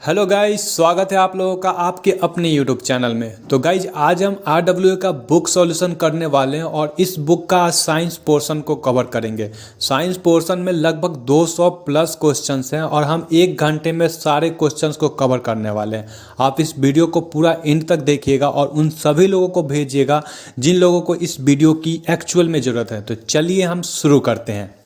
Hello guys, स्वागत है आप लोगों का आपके अपने यूट्यूब चैनल में। तो गाइज आज हम RWA का बुक सॉल्यूशन करने वाले हैं और इस बुक का आज साइंस पोर्शन को कवर करेंगे। साइंस पोर्शन में लगभग 200 प्लस क्वेश्चंस हैं और हम 1 घंटे में सारे क्वेश्चंस को कवर करने वाले हैं। आप इस वीडियो को पूरा एंड तक देखिएगा और उन सभी लोगों को भेजिएगा जिन लोगों को इस वीडियो की एक्चुअल में ज़रूरत है। तो चलिए हम शुरू करते हैं।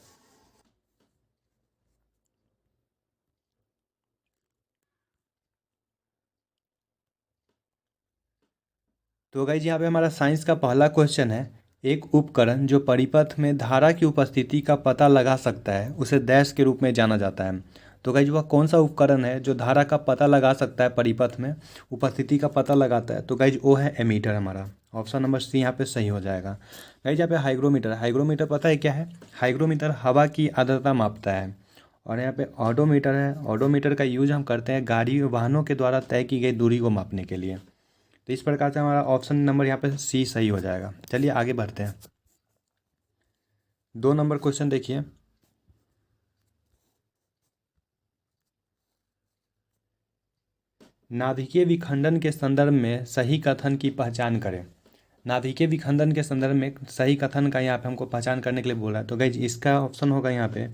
तो गाइज यहाँ पे हमारा साइंस का पहला क्वेश्चन है। एक उपकरण जो परिपथ में धारा की उपस्थिति का पता लगा सकता है उसे डैश के रूप में जाना जाता है। तो गाइज वह कौन सा उपकरण है जो धारा का पता लगा सकता है, परिपथ में उपस्थिति का पता लगाता है? तो गाइज वो है एमीटर। हमारा ऑप्शन नंबर सी यहाँ पे सही हो जाएगा। गाइज यहाँ पे हाइग्रोमीटर, हाइग्रोमीटर पता है क्या है? हाइग्रोमीटर हवा की आर्द्रता मापता है। और यहाँ पे ऑडोमीटर है। ऑडोमीटर का यूज हम करते हैं गाड़ी वाहनों के द्वारा तय की गई दूरी को मापने के लिए। तो इस प्रकार से हमारा ऑप्शन नंबर यहाँ पे सी सही हो जाएगा। चलिए आगे बढ़ते हैं। 2 नंबर क्वेश्चन देखिए। नाभिकीय विखंडन के संदर्भ में सही कथन की पहचान करें। नाभिकीय विखंडन के संदर्भ में सही कथन का यहाँ पे हमको पहचान करने के लिए बोला है। तो गाइज इसका ऑप्शन होगा यहाँ पे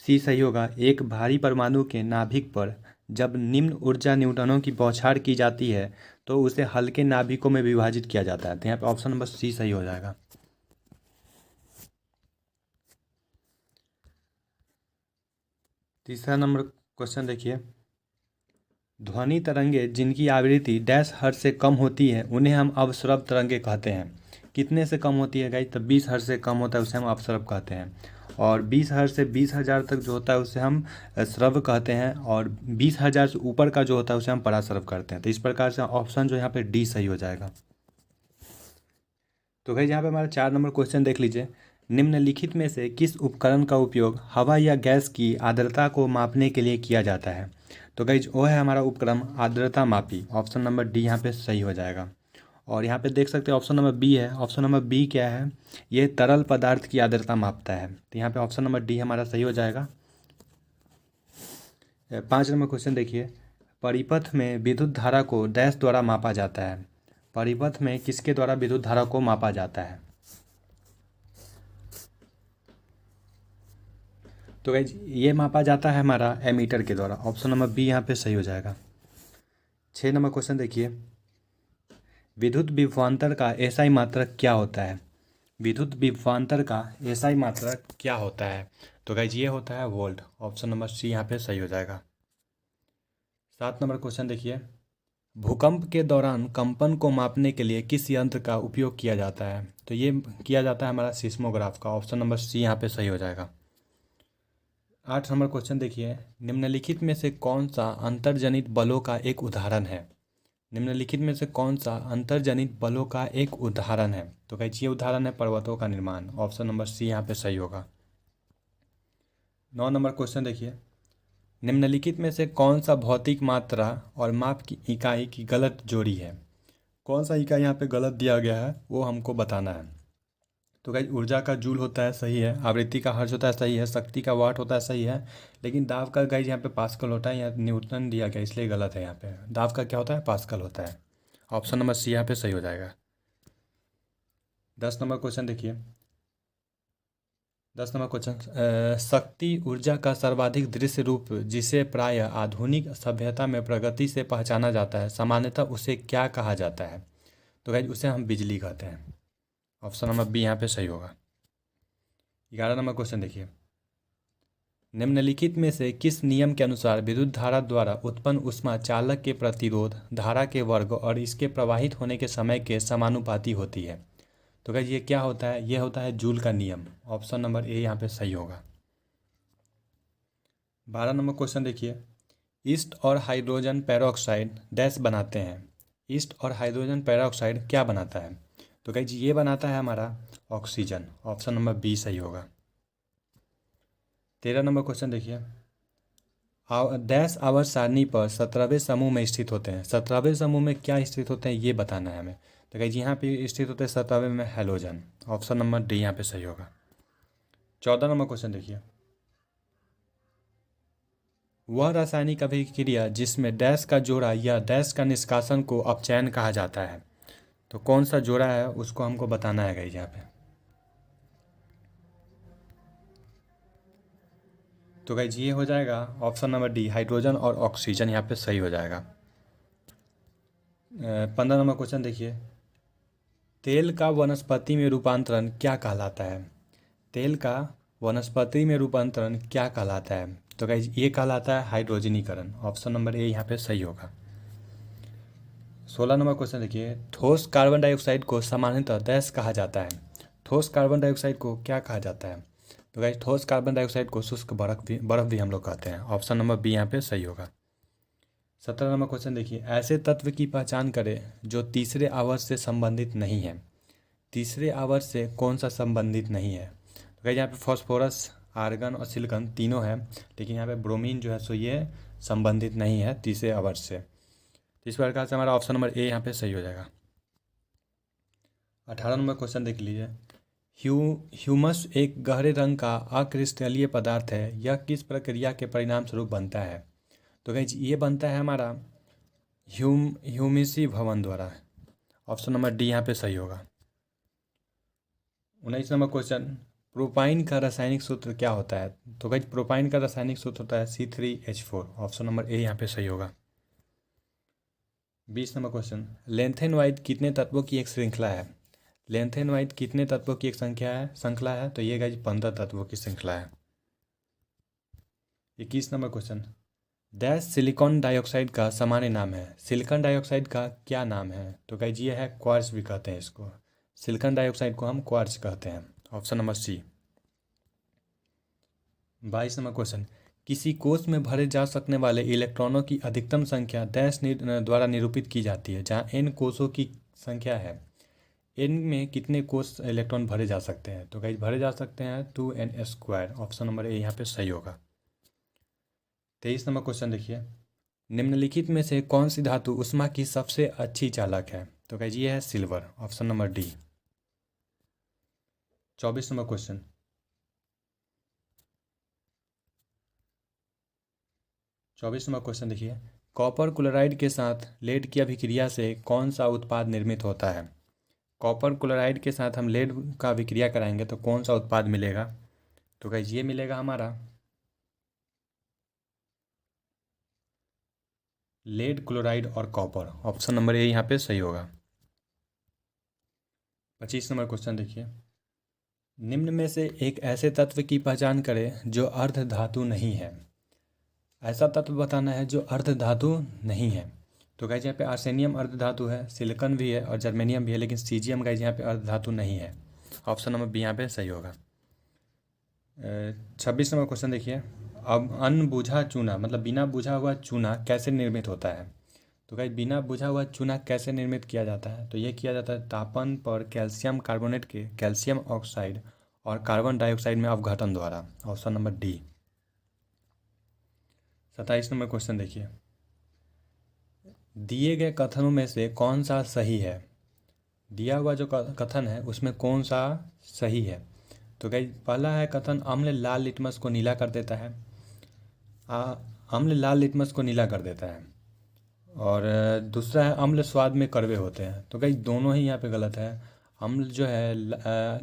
सी सही होगा। एक भारी परमाणु के नाभिक पर जब निम्न ऊर्जा न्यूटनों की बौछार की जाती है तो उसे हल्के नाभिकों में विभाजित किया जाता है। तो यहाँ पे ऑप्शन नंबर सी सही हो जाएगा। तीसरा नंबर क्वेश्चन देखिए। ध्वनि तरंगे जिनकी आवृत्ति डैश हर्ट्ज से कम होती है उन्हें हम अवस्रव तरंगे कहते हैं। कितने से कम होती है गाइज? तो 20 हर्ट्ज से कम होता है उसे हम अवस्रव कहते हैं। और 20 हर्ट्ज से 20,000 तक जो होता है उसे हम स्रव कहते हैं। और 20,000 से ऊपर का जो होता है उसे हम परास्रव करते हैं। तो इस प्रकार से ऑप्शन जो यहाँ पे डी सही हो जाएगा। तो गाइज यहाँ पे हमारा 4 नंबर क्वेश्चन देख लीजिए। निम्नलिखित में से किस उपकरण का उपयोग हवा या गैस की आर्द्रता को मापने के लिए किया जाता है? तो गाइज वो है हमारा उपकरण आर्द्रता मापी। ऑप्शन नंबर डी यहाँ पे सही हो जाएगा। और यहाँ पे देख सकते हैं ऑप्शन नंबर बी है। ऑप्शन नंबर बी क्या है? ये तरल पदार्थ की आर्द्रता मापता है। तो यहाँ पे ऑप्शन नंबर डी हमारा सही हो जाएगा। 5 नंबर क्वेश्चन देखिए। परिपथ में विद्युत धारा को डैश द्वारा मापा जाता है। परिपथ में किसके द्वारा विद्युत धारा को मापा जाता है? तो गाइज ये मापा जाता है हमारा एमीटर के द्वारा। ऑप्शन नंबर बी यहाँ पे सही हो जाएगा। 6 नंबर क्वेश्चन देखिए। विद्युत विभवांतर का एसआई मात्रक क्या होता है? विद्युत विभवांतर का एसआई मात्रक क्या होता है? तो गाइज ये होता है वोल्ट। ऑप्शन नंबर सी यहाँ पे सही हो जाएगा। 7 नंबर क्वेश्चन देखिए। भूकंप के दौरान कंपन को मापने के लिए किस यंत्र का उपयोग किया जाता है? तो ये किया जाता है हमारा सिस्मोग्राफ का। ऑप्शन नंबर सी यहाँ पे सही हो जाएगा। 8 नंबर क्वेश्चन देखिए। निम्नलिखित में से कौन सा अंतर्जनित बलों का एक उदाहरण है? निम्नलिखित में से कौन सा अंतर्जनित बलों का एक उदाहरण है? तो कहिए ये उदाहरण है पर्वतों का निर्माण। ऑप्शन नंबर सी यहाँ पे सही होगा। 9 नंबर क्वेश्चन देखिए। निम्नलिखित में से कौन सा भौतिक मात्रा और माप की इकाई की गलत जोड़ी है? कौन सा इकाई यहाँ पे गलत दिया गया है वो हमको बताना है। तो गाइज ऊर्जा का जूल होता है, सही है। आवृत्ति का हर्ट्ज होता है, सही है। शक्ति का वाट होता है, सही है। लेकिन दाब का गाइज यहाँ पे पास्कल होता है, यहाँ न्यूटन दिया गया इसलिए गलत है। यहाँ पे दाब का क्या होता है? पास्कल होता है। ऑप्शन नंबर सी यहाँ पे सही हो जाएगा। 10 नंबर क्वेश्चन देखिए। 10 नंबर क्वेश्चन। शक्ति ऊर्जा का सर्वाधिक दृश्य रूप जिसे प्राय आधुनिक सभ्यता में प्रगति से पहचाना जाता है, सामान्यतः उसे क्या कहा जाता है? तो गाइज उसे हम बिजली कहते हैं। ऑप्शन नंबर बी यहाँ पे सही होगा। 11 नंबर क्वेश्चन देखिए। निम्नलिखित में से किस नियम के अनुसार विद्युत धारा द्वारा उत्पन्न ऊष्मा चालक के प्रतिरोध, धारा के वर्ग और इसके प्रवाहित होने के समय के समानुपाती होती है? तो गाइस ये क्या होता है? ये होता है जूल का नियम। ऑप्शन नंबर ए यहाँ पे सही होगा। 12 नंबर क्वेश्चन देखिए। ईस्ट और हाइड्रोजन पेरोक्साइड डैश बनाते हैं। ईस्ट और हाइड्रोजन पेरोक्साइड क्या बनाता है? तो गाइस ये बनाता है हमारा ऑक्सीजन। ऑप्शन नंबर बी सही होगा। 13 नंबर क्वेश्चन देखिए। डैश आवर्त सारणी पर 17वें समूह में स्थित होते हैं। 17वें समूह में क्या स्थित होते हैं ये बताना है हमें। तो गाइस यहाँ पे स्थित होते हैं 17वें में हैलोजन। ऑप्शन नंबर डी यहाँ पे सही होगा। 14 नंबर क्वेश्चन देखिए। वह रासायनिक अभिक्रिया जिसमें डैश का जोड़ा या डैश का निष्कासन को अपचयन कहा जाता है। तो कौन सा जोड़ा है उसको हमको बताना है गाइस यहाँ पे। तो गाइस ये हो जाएगा ऑप्शन नंबर डी, हाइड्रोजन और ऑक्सीजन यहाँ पे सही हो जाएगा। 15 नंबर क्वेश्चन देखिए, तेल का वनस्पति में रूपांतरण क्या कहलाता है। तेल का वनस्पति में रूपांतरण क्या कहलाता है। तो गाइस ये कहलाता है हाइड्रोजनीकरण। ऑप्शन नंबर ए यहाँ पे सही होगा। 16 नंबर क्वेश्चन देखिए, ठोस कार्बन डाइऑक्साइड को सामान्यतः डैश कहा जाता है। ठोस कार्बन डाइऑक्साइड को क्या कहा जाता है। तो गाइस ठोस कार्बन डाइऑक्साइड को शुष्क बर्फ भी हम लोग कहते हैं। ऑप्शन नंबर बी यहाँ पे सही होगा। 17 नंबर क्वेश्चन देखिए, ऐसे तत्व की पहचान करें जो तीसरे आवर्त से संबंधित नहीं है। तीसरे आवर्त से कौन सा संबंधित नहीं है। तो गाइस यहाँ पे फॉस्फोरस, आर्गन और सिलिकॉन तीनों है, लेकिन यहाँ पे ब्रोमीन जो है सो ये संबंधित नहीं है तीसरे आवर्त से। तो इस प्रकार से हमारा ऑप्शन नंबर ए यहाँ पे सही हो जाएगा। 18 नंबर क्वेश्चन देख लीजिए, ह्यूमस एक गहरे रंग का अक्रिस्टलीय पदार्थ है, यह किस प्रक्रिया के परिणाम स्वरूप बनता है। तो गाइस ये बनता है हमारा ह्यूमिसी भवन द्वारा। ऑप्शन नंबर डी यहाँ पे सही होगा। 19 नंबर क्वेश्चन, प्रोपाइन का रासायनिक सूत्र क्या होता है। तो गाइस प्रोपाइन का रासायनिक सूत्र होता है C3H4। ऑप्शन नंबर ए यहाँ पे सही होगा। 20 नंबर क्वेश्चन, लेंथेनवाइड कितने तत्वों की एक श्रृंखला है। लेंथेनवाइड कितने तत्वों की एक श्रृंखला है। तो ये गाइस 15 तत्वों की श्रृंखला है। 21 number question, dash silicon dioxide का सामान्य नाम है। सिलिकॉन डाइऑक्साइड का क्या नाम है। तो गाइस ये है क्वार्ट्ज भी कहते हैं इसको। सिलिकॉन डाइऑक्साइड को हम क्वार्ट्ज कहते हैं। Option number C. 22 number question, किसी कोश में भरे जा सकने वाले इलेक्ट्रॉनों की अधिकतम संख्या डैश द्वारा निरूपित की जाती है। जहाँ n कोषों की संख्या है, n में कितने कोष इलेक्ट्रॉन भरे जा सकते हैं। तो गाइस भरे जा सकते हैं 2n²। ऑप्शन नंबर ए यहाँ पे सही होगा। 23 नंबर क्वेश्चन देखिए, निम्नलिखित में से कौन सी धातु ऊष्मा की सबसे अच्छी चालक है। तो गाइस ये है silver. Option number D. 24 number question, 24 number question देखिए, कॉपर क्लोराइड के साथ लेड की अभिक्रिया से कौन सा उत्पाद निर्मित होता है। कॉपर क्लोराइड के साथ हम लेड का अभिक्रिया कराएंगे तो कौन सा उत्पाद मिलेगा। तो गाइस ये मिलेगा हमारा लेड, क्लोराइड और कॉपर। ऑप्शन नंबर ए यहाँ पे सही होगा। 25 नंबर क्वेश्चन देखिए, निम्न में से एक ऐसे तत्व की पहचान करें जो अर्ध धातु नहीं है। ऐसा तत्व बताना है जो अर्ध धातु नहीं है। तो गाइस यहाँ पे आर्सेनियम अर्ध धातु है, सिलिकॉन भी है और जर्मेनियम भी है, लेकिन सीजियम गाइस यहाँ पे अर्ध धातु नहीं है। ऑप्शन नंबर बी यहाँ पे सही होगा। 26 नंबर क्वेश्चन देखिए, अब अनबुझा चूना मतलब बिना बुझा हुआ चूना कैसे निर्मित होता है। तो गाइस बिना बुझा हुआ चूना कैसे निर्मित किया जाता है। तो ये किया जाता है तापन पर कैल्शियम कार्बोनेट के कैल्शियम ऑक्साइड और कार्बन डाइऑक्साइड में अपघटन द्वारा। Option number D. 27 number question देखिए, दिए गए कथनों में से कौन सा सही है। दिया हुआ जो कथन है उसमें कौन सा सही है। तो गाइस पहला है कथन, अम्ल लाल लिटमस को नीला कर देता है। अम्ल लाल लिटमस को नीला कर देता है। और दूसरा है अम्ल स्वाद में कड़वे होते हैं। तो गाइस दोनों ही यहाँ पे गलत है। अम्ल जो है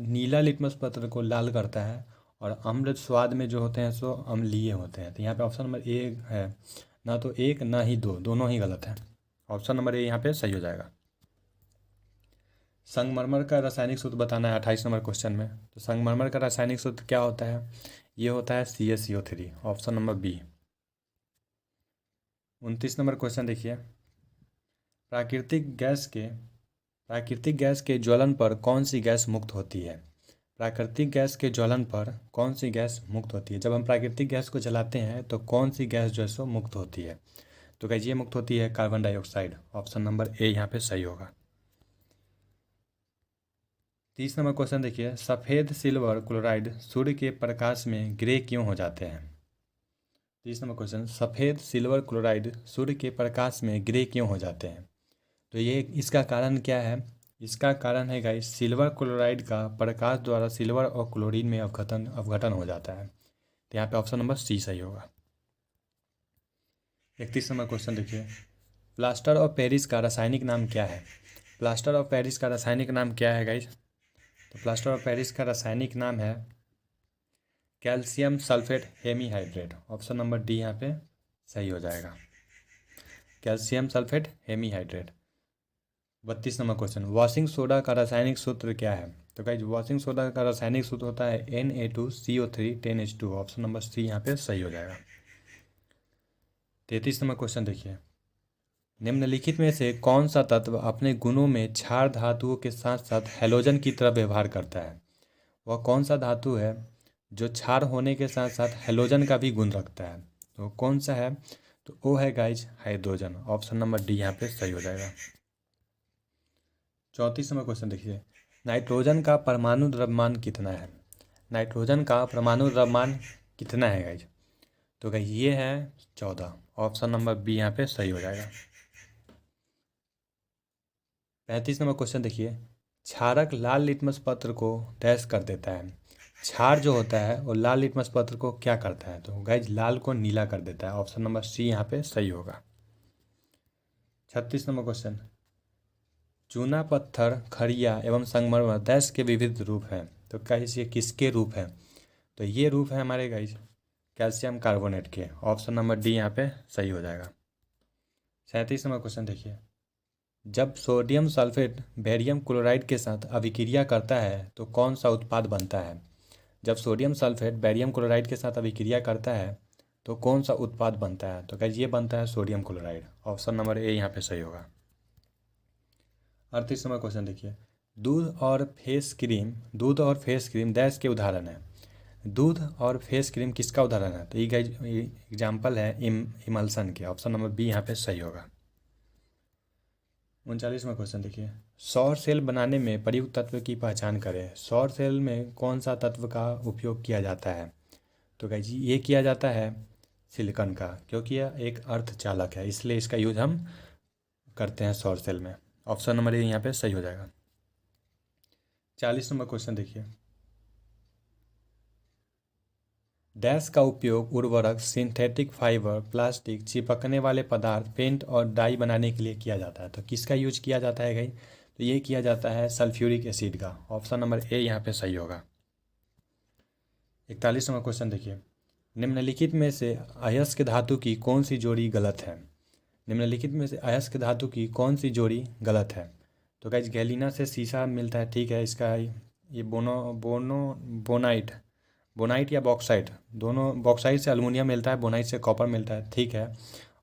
नीला लिटमस पत्र को लाल करता है और अम्ल स्वाद में जो होते हैं सो अम्लीय होते हैं। तो यहाँ पे ऑप्शन नंबर ए है, ना तो एक ना ही दो, दोनों ही गलत है। ऑप्शन नंबर ए यहाँ पे सही हो जाएगा। संगमरमर का रासायनिक सूत्र बताना है 28 नंबर क्वेश्चन में। तो संगमरमर का रासायनिक सूत्र क्या होता है। ये होता है CaCO3। Option number B. 29 number question देखिए, प्राकृतिक गैस के ज्वलन पर कौन सी गैस मुक्त होती है। प्राकृतिक गैस के ज्वलन पर कौन सी गैस मुक्त होती है। जब हम प्राकृतिक गैस को जलाते हैं तो कौन सी गैस जो है सो मुक्त होती है। तो गाइस ये मुक्त होती है कार्बन डाइऑक्साइड। ऑप्शन नंबर ए यहाँ पे सही होगा। 30 नंबर क्वेश्चन देखिए, सफ़ेद सिल्वर क्लोराइड सूर्य के प्रकाश में ग्रे क्यों हो जाते हैं। 30 नंबर क्वेश्चन, सफ़ेद सिल्वर क्लोराइड सूर्य के प्रकाश में ग्रे क्यों हो जाते हैं। तो ये इसका कारण क्या है। इसका कारण है गाइस सिल्वर क्लोराइड का प्रकाश द्वारा सिल्वर और क्लोरीन में अपघटन हो जाता है। तो यहाँ पे ऑप्शन नंबर सी सही होगा। 31 नंबर क्वेश्चन देखिए, प्लास्टर ऑफ पेरिस का रासायनिक नाम क्या है? प्लास्टर ऑफ पेरिस का रासायनिक नाम क्या है गाइज? तो प्लास्टर ऑफ पेरिस का रासायनिक नाम है calcium sulphate hemihydrate. Option number D यहाँ पे सही हो जाएगा, calcium sulphate hemihydrate. 32 number question, washing soda का रासायनिक सूत्र क्या है? तो गाइज वॉशिंग सोडा का रासायनिक सूत्र होता है Na2CO3 10H2। Option number C यहाँ पे सही हो जाएगा। 33 नंबर क्वेश्चन देखिए, निम्नलिखित में से कौन सा तत्व अपने गुणों में क्षार धातुओं के साथ साथ हैलोजन की तरह व्यवहार करता है? वह कौन सा धातु है जो क्षार होने के साथ साथ हैलोजन का भी गुण रखता है? तो कौन सा है? तो वो है guys hydrogen. Option number D यहाँ पे सही हो जाएगा। 34 नंबर क्वेश्चन देखिए, नाइट्रोजन का परमाणु द्रव्यमान कितना है? नाइट्रोजन का परमाणु द्रव्यमान कितना है गाइज? तो गाइज ये है 14। ऑप्शन नंबर बी यहाँ पे सही हो जाएगा। 35 नंबर क्वेश्चन देखिए, क्षारक लाल लिटमस पत्र को डैश कर देता है। क्षार जो होता है वो लाल लिटमस पत्र को क्या करता है? तो गाइज लाल को नीला कर देता है। ऑप्शन नंबर सी यहाँ पे सही होगा। 36 नंबर क्वेश्चन, चूना पत्थर खड़िया एवं संगमरमर डैश के विविध रूप हैं। तो गाइज ये किसके रूप हैं? तो ये रूप है हमारे गाइज कैल्शियम कार्बोनेट के। ऑप्शन नंबर डी यहाँ पे सही हो जाएगा। 37 नंबर क्वेश्चन देखिए, जब सोडियम सल्फेट बेरियम क्लोराइड के साथ अभिक्रिया करता है तो कौन सा उत्पाद बनता है? जब सोडियम सल्फेट बेरियम क्लोराइड के साथ अभिक्रिया करता है तो कौन सा उत्पाद बनता है? तो गाइज ये बनता है सोडियम क्लोराइड। ऑप्शन नंबर ए यहाँ पे सही होगा। 38 नंबर क्वेश्चन देखिए, दूध और फेस क्रीम डैश के उदाहरण है। दूध और फेस क्रीम किसका उदाहरण है? तो ये गाइज एग्जाम्पल है इमल्सन के। ऑप्शन नंबर बी यहाँ पे सही होगा। 39वां क्वेश्चन देखिए, सौर सेल बनाने में प्रयुक्त तत्व की पहचान करें। सौर सेल में कौन सा तत्व का उपयोग किया जाता है? तो गाइज ये किया जाता है सिलिकॉन का, क्योंकि यह एक अर्धचालक है, इसलिए इसका यूज हम करते हैं सौर सेल में। ऑप्शन नंबर ए यहाँ पे सही हो जाएगा। 40 नंबर क्वेश्चन देखिए, डैश का उपयोग उर्वरक, सिंथेटिक फाइबर, प्लास्टिक, चिपकने वाले पदार्थ, पेंट और डाई बनाने के लिए किया जाता है। तो किसका यूज किया जाता है भाई? तो ये किया जाता है सल्फ्यूरिक एसिड का। ऑप्शन नंबर ए यहाँ पे सही होगा। 41 नंबर क्वेश्चन देखिए, निम्नलिखित में से अयस्क धातु की कौन सी जोड़ी गलत है? निम्नलिखित में से अयस्क धातु की कौन सी जोड़ी गलत है? तो गाइज गैलिना से सीसा मिलता है, ठीक है। इसका ये बोनाइट या बॉक्साइट, दोनों बॉक्साइट से अल्मुनियम मिलता है, बोनाइट से कॉपर मिलता है, ठीक है।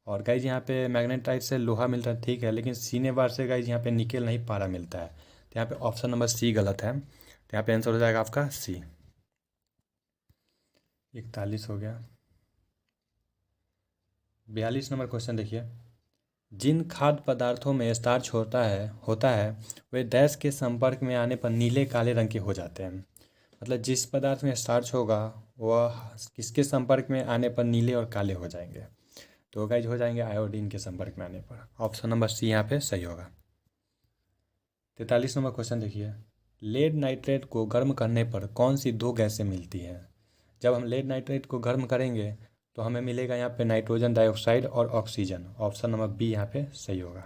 और गाइज यहाँ पे मैग्नेटाइट से लोहा मिलता है, ठीक है। लेकिन सीने बार से गाइज यहाँ पे निकेल नहीं पारा मिलता है। तो यहाँ पे ऑप्शन नंबर सी गलत है। तो यहाँ पे आंसर हो जाएगा आपका सी। 41 हो गया। 42 नंबर क्वेश्चन देखिए, जिन खाद्य पदार्थों में स्टार्च होता है वे डैश के संपर्क में आने पर नीले काले रंग के हो जाते हैं। मतलब जिस पदार्थ में स्टार्च होगा वह किसके संपर्क में आने पर नीले और काले हो जाएंगे? तो गाइज हो जाएंगे आयोडीन के संपर्क में आने पर। ऑप्शन नंबर सी यहाँ पे सही होगा। 43 नंबर क्वेश्चन देखिए, लेड नाइट्रेट को गर्म करने पर कौन सी दो गैसें मिलती हैं? जब हम लेड नाइट्रेट को गर्म करेंगे तो हमें मिलेगा यहाँ पे नाइट्रोजन डाइऑक्साइड और ऑक्सीजन। ऑप्शन नंबर बी यहाँ पे सही होगा।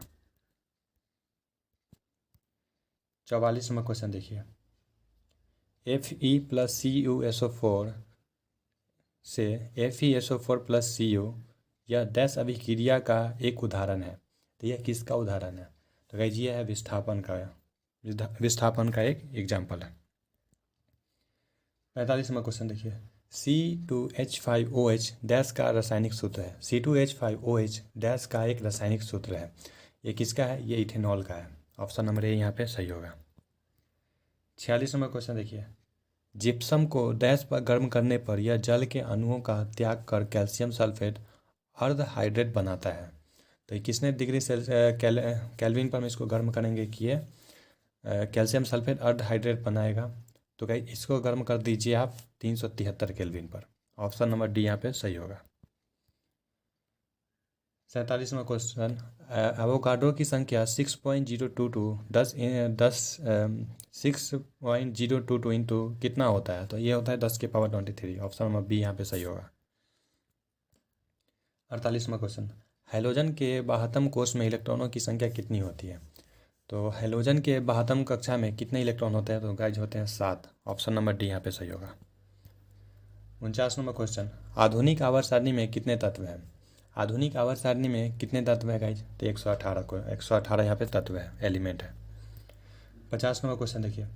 44 नंबर क्वेश्चन देखिए, Fe+CuSO4 से FeSO4+Cu यह डैश अभिक्रिया का एक उदाहरण है। तो यह किसका उदाहरण है? तो गाइज ये है विस्थापन का एक एग्जाम्पल है। 45 नंबर क्वेश्चन देखिए, C2H5OH डैश का रासायनिक सूत्र है। C2H5OH डैश का एक रासायनिक सूत्र है। ये किसका है? ये इथेनॉल का है। ऑप्शन नंबर ए यहाँ पे सही होगा। 46 नंबर क्वेश्चन देखिए, जिप्सम को डैश पर गर्म करने पर यह जल के अणुओं का त्याग कर कैल्शियम सल्फेट अर्ध हाइड्रेट बनाता है। तो ये किसने डिग्री केल्विन पर हम इसको गर्म करेंगे कि ये कैल्शियम सल्फेट अर्ध हाइड्रेट बनाएगा। तो गाइस इसको गर्म कर दीजिए आप 373 केल्विन पर। ऑप्शन नंबर डी यहाँ पे सही होगा। 47वां क्वेश्चन, एवोकाडो की संख्या 6.022 इंटू कितना होता है? तो ये होता है 10⁻23। ऑप्शन नंबर बी यहाँ पे सही होगा। 48वां क्वेश्चन, हैलोजन के 72 कोष में इलेक्ट्रॉनों की संख्या कितनी होती है? तो हैलोजन के 72 कक्षा में कितने इलेक्ट्रॉन होते हैं? तो गाइज होते हैं 7। ऑप्शन नंबर डी यहाँ पे सही होगा। 49 नंबर क्वेश्चन, आधुनिक आवर्त सारणी में कितने तत्व हैं? आधुनिक आवर्त सारणी में कितने तत्व है गाइज? तो 118 यहाँ पे तत्व है, एलिमेंट है। 50 नंबर क्वेश्चन देखिए,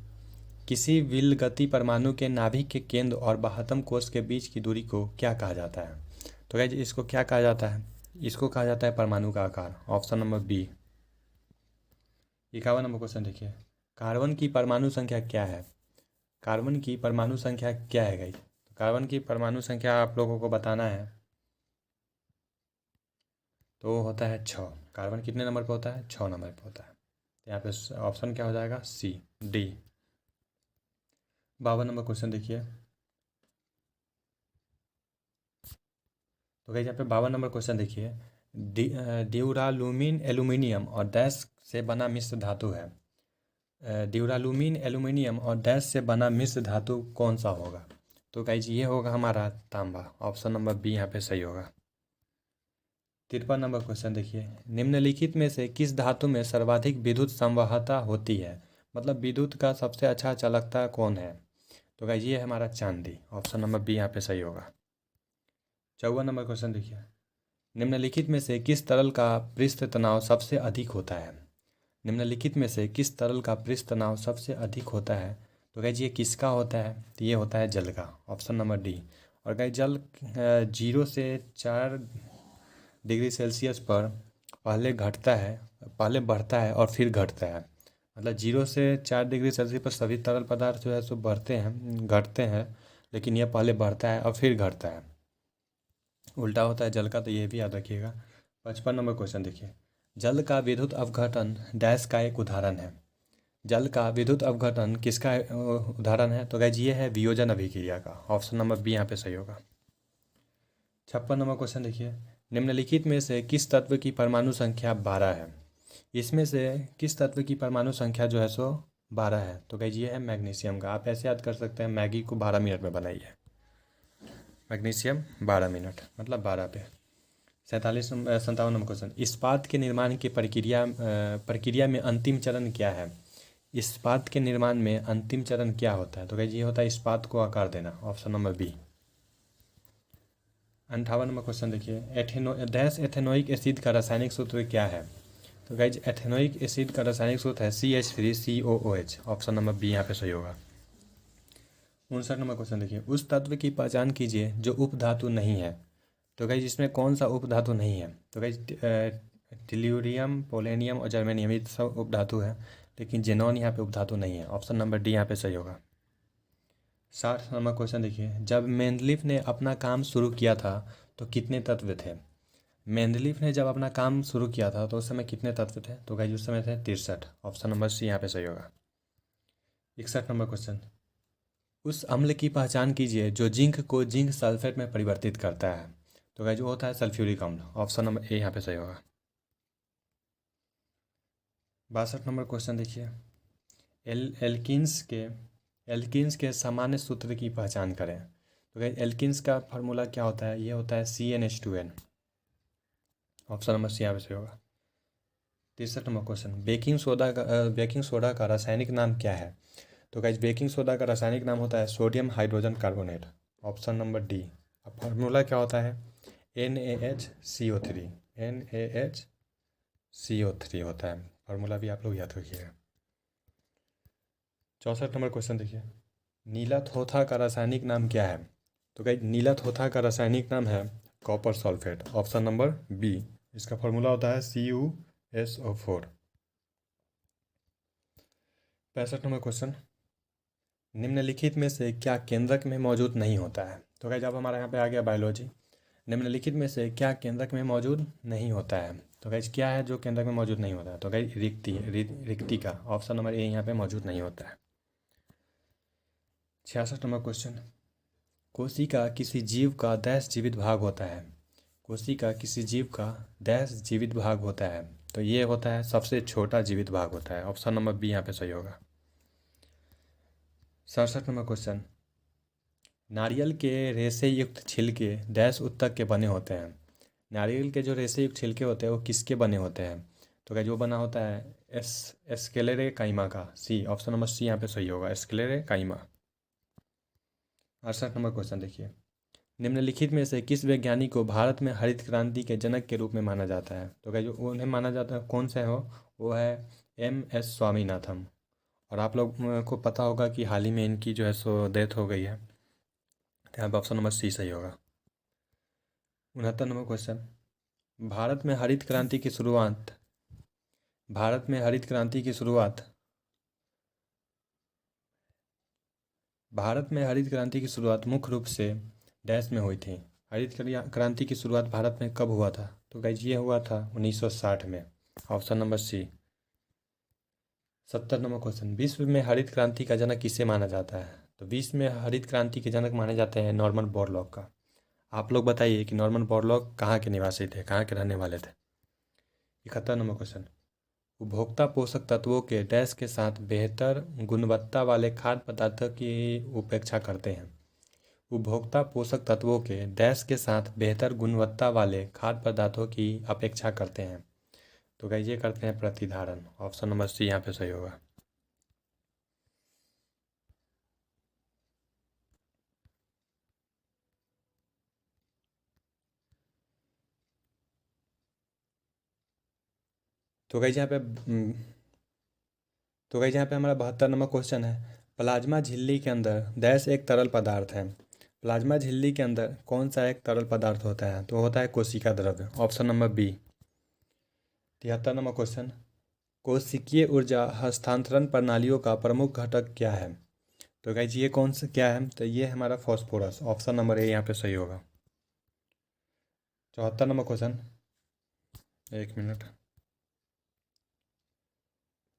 किसी विलगती परमाणु के नाभिक के केंद्र और 72 कोष के बीच की दूरी को क्या कहा जाता है? तो गाइज इसको क्या कहा जाता है? इसको कहा जाता है परमाणु का आकार। Option number B. 51 number question देखिए, कार्बन की परमाणु संख्या क्या है? कार्बन की परमाणु संख्या क्या है गाइज? तो कार्बन की परमाणु संख्या आप लोगों को बताना है, तो होता है 6। कार्बन कितने नंबर पे होता है? 6 नंबर पे होता है। तो यहाँ पे ऑप्शन क्या हो जाएगा? सी, डी। 52 नंबर क्वेश्चन देखिए, तो गाइज यहाँ पे 52 नंबर क्वेश्चन देखिए, ड्यूरालुमीन एल्यूमिनियम और डैश से बना मिश्र धातु है। ड्यूरालुमीन एल्यूमिनियम और डैश से बना मिश्र धातु कौन सा होगा? तो गाइज ये होगा हमारा तांबा। ऑप्शन नंबर बी यहाँ पे सही होगा। 53 नंबर क्वेश्चन देखिए, निम्नलिखित में से किस धातु में सर्वाधिक विद्युत संवाहता होती है? मतलब विद्युत का सबसे अच्छा चालकता कौन है? तो गाइज ये है हमारा चांदी। ऑप्शन नंबर बी यहाँ पे सही होगा। 54 नंबर क्वेश्चन देखिए, निम्नलिखित में से किस तरल का पृष्ठ तनाव सबसे अधिक होता है? निम्नलिखित में से किस तरल का पृष्ठ तनाव सबसे अधिक होता है? तो गाइज ये किसका होता है? तो ये होता है जल का। Option number D. और गाइज जल 0 से 4 डिग्री सेल्सियस पर पहले बढ़ता है और फिर घटता है। मतलब 0 से 4 डिग्री सेल्सियस पर सभी तरल पदार्थ जो है सो घटते हैं, लेकिन यह पहले बढ़ता है और फिर घटता है। उल्टा होता है जल का, तो ये भी याद रखिएगा। 55 नंबर क्वेश्चन देखिए, जल का विद्युत अपघटन डैश का एक उदाहरण है। जल का विद्युत अपघटन किसका उदाहरण है? तो गाइज ये है वियोजन अभिक्रिया का। ऑप्शन नंबर बी यहाँ पे सही होगा। 56 नंबर क्वेश्चन देखिए, निम्नलिखित में से किस तत्व की परमाणु संख्या 12 है? इसमें से किस तत्व की परमाणु संख्या जो है सो 12 है? तो गाइज ये है मैग्नीशियम का। आप ऐसे याद कर सकते हैं, मैगी को 12 मिनट में बनाइए। मैग्नीशियम 12 मिनट मतलब 12 पे। 57 नंबर क्वेश्चन, इस्पात के निर्माण की प्रक्रिया में अंतिम चरण क्या है? इस्पात के निर्माण में अंतिम चरण क्या होता है? तो गाइज ये होता है इस्पात को आकार देना। Option number B. 58 number question देखिए, एथेनोइक एसिड का रासायनिक सूत्र क्या है? तो गाइज एथेनोइक एसिड का रासायनिक सूत्र है CH3COOH। ऑप्शन नंबर बी यहाँ पे सही होगा। 59 नंबर क्वेश्चन देखिए, उस तत्व की पहचान कीजिए जो उपधातु नहीं है। तो गाइज इसमें कौन सा उपधातु नहीं है? तो गाइज टेल्यूरियम, पोलेनियम और जर्मेनियम ये सब उपधातु है, लेकिन जेनॉन यहाँ पे उपधातु नहीं है। ऑप्शन नंबर डी यहाँ पे सही होगा। 60 नंबर क्वेश्चन देखिए, जब मेंडलीफ ने अपना काम शुरू किया था तो कितने तत्व थे? मेंडलीफ ने जब अपना काम शुरू किया था तो उस समय कितने तत्व थे? तो गाइज उस समय थे 63। ऑप्शन नंबर सी यहाँ पे सही होगा। 61 नंबर क्वेश्चन, उस अम्ल की पहचान कीजिए जो जिंक को जिंक सल्फेट में परिवर्तित करता है। तो गाइज वो होता है सल्फ्यूरिक अम्ल। ऑप्शन नंबर ए यहाँ पे सही होगा। 62 नंबर क्वेश्चन देखिए, एल्किन्स के सामान्य सूत्र की पहचान करें। तो गाइज एल्किन्स का फार्मूला क्या होता है? ये होता है CnH2n। ऑप्शन नंबर सी यहाँ पे सही होगा। 63 नंबर क्वेश्चन, बेकिंग सोडा का रासायनिक नाम क्या है? तो गाइज बेकिंग सोडा का रासायनिक नाम होता है sodium hydrogen carbonate. Option number D. अब फार्मूला क्या होता है? NaHCO3। NaHCO3 होता है। फार्मूला भी आप लोग याद रखिएगा। 64 नंबर क्वेश्चन देखिए, नीला थोथा का रासायनिक नाम क्या है? तो गाइज नीला थोथा का रासायनिक नाम है copper sulphate. Option number B. इसका फार्मूला होता है CuSO4। 65 नंबर क्वेश्चन, निम्नलिखित में से क्या केंद्रक में मौजूद नहीं होता है? तो गाइज अब हमारे यहाँ पे आ गया बायोलॉजी। निम्नलिखित में से क्या केंद्रक में मौजूद नहीं होता है? तो गाइज क्या है जो केंद्रक में मौजूद नहीं होता है? तो गाइज रिक्ति का। ऑप्शन नंबर ए यहाँ पे मौजूद नहीं होता है। 66 नंबर क्वेश्चन, कोशिका किसी जीव का डैश जीवित भाग होता है? कोशिका किसी जीव का डैश जीवित भाग होता है? तो ये होता है सबसे छोटा जीवित भाग होता है। ऑप्शन नंबर बी यहाँ पे सही होगा। 67 नंबर क्वेश्चन, नारियल के रेशे युक्त छिलके डैश उत्तक के बने होते हैं? नारियल के जो रेशे युक्त छिलके होते हैं वो किसके बने होते हैं? तो गाइज वो बना होता है एस्केलेरे काइमा का। सी, ऑप्शन नंबर सी यहाँ पे सही होगा, एस्केलेरे काइमा। 68 नंबर क्वेश्चन देखिए, निम्नलिखित में से किस वैज्ञानिक को भारत में हरित क्रांति के जनक के रूप में माना जाता है? तो गाइज उन्हें माना जाता है, कौन से हो, वो है MS स्वामीनाथन। और आप लोग को पता होगा कि हाल ही में इनकी जो है सो डेथ हो गई है, तो यहाँ पर ऑप्शन नंबर सी सही होगा। 69 नंबर क्वेश्चन, भारत में हरित क्रांति की शुरुआत भारत में हरित क्रांति की शुरुआत भारत में हरित क्रांति की शुरुआत मुख्य रूप से डैश में हुई थी। क्रांति की शुरुआत भारत में कब हुआ था? तो गाइज ये हुआ था 1960 में, option number C. 70 number question, विश्व में हरित क्रांति का जनक किसे माना जाता है? तो विश्व में हरित क्रांति के जनक माने जाते हैं नॉर्मन बोरलॉग का। आप लोग बताइए कि नॉर्मन बोरलॉग कहाँ के निवासी थे, कहाँ के रहने वाले थे? 71 नंबर क्वेश्चन, उपभोक्ता पोषक तत्वों के डैश के साथ बेहतर गुणवत्ता वाले खाद्य पदार्थों की उपेक्षा करते हैं। उपभोक्ता पोषक तत्वों के डैश के साथ बेहतर गुणवत्ता वाले खाद्य पदार्थों की अपेक्षा करते हैं। तो गाइस ये करते हैं प्रतिधारण, ऑप्शन नंबर सी यहाँ पे सही होगा। तो गाइस यहाँ पे हमारा 72 नंबर क्वेश्चन है, प्लाज्मा झिल्ली के अंदर डैश एक तरल पदार्थ है। प्लाज्मा झिल्ली के अंदर कौन सा एक तरल पदार्थ होता है? तो होता है कोशिका द्रव्य, option number B. 73 number question, कोशिकीय ऊर्जा हस्तांतरण प्रणालियों का प्रमुख घटक क्या है? तो गाइज ये कौन सा क्या है? तो ये हमारा फॉस्फोरस, ऑप्शन नंबर ए यहाँ पे सही होगा। 74 नंबर क्वेश्चन, एक मिनट।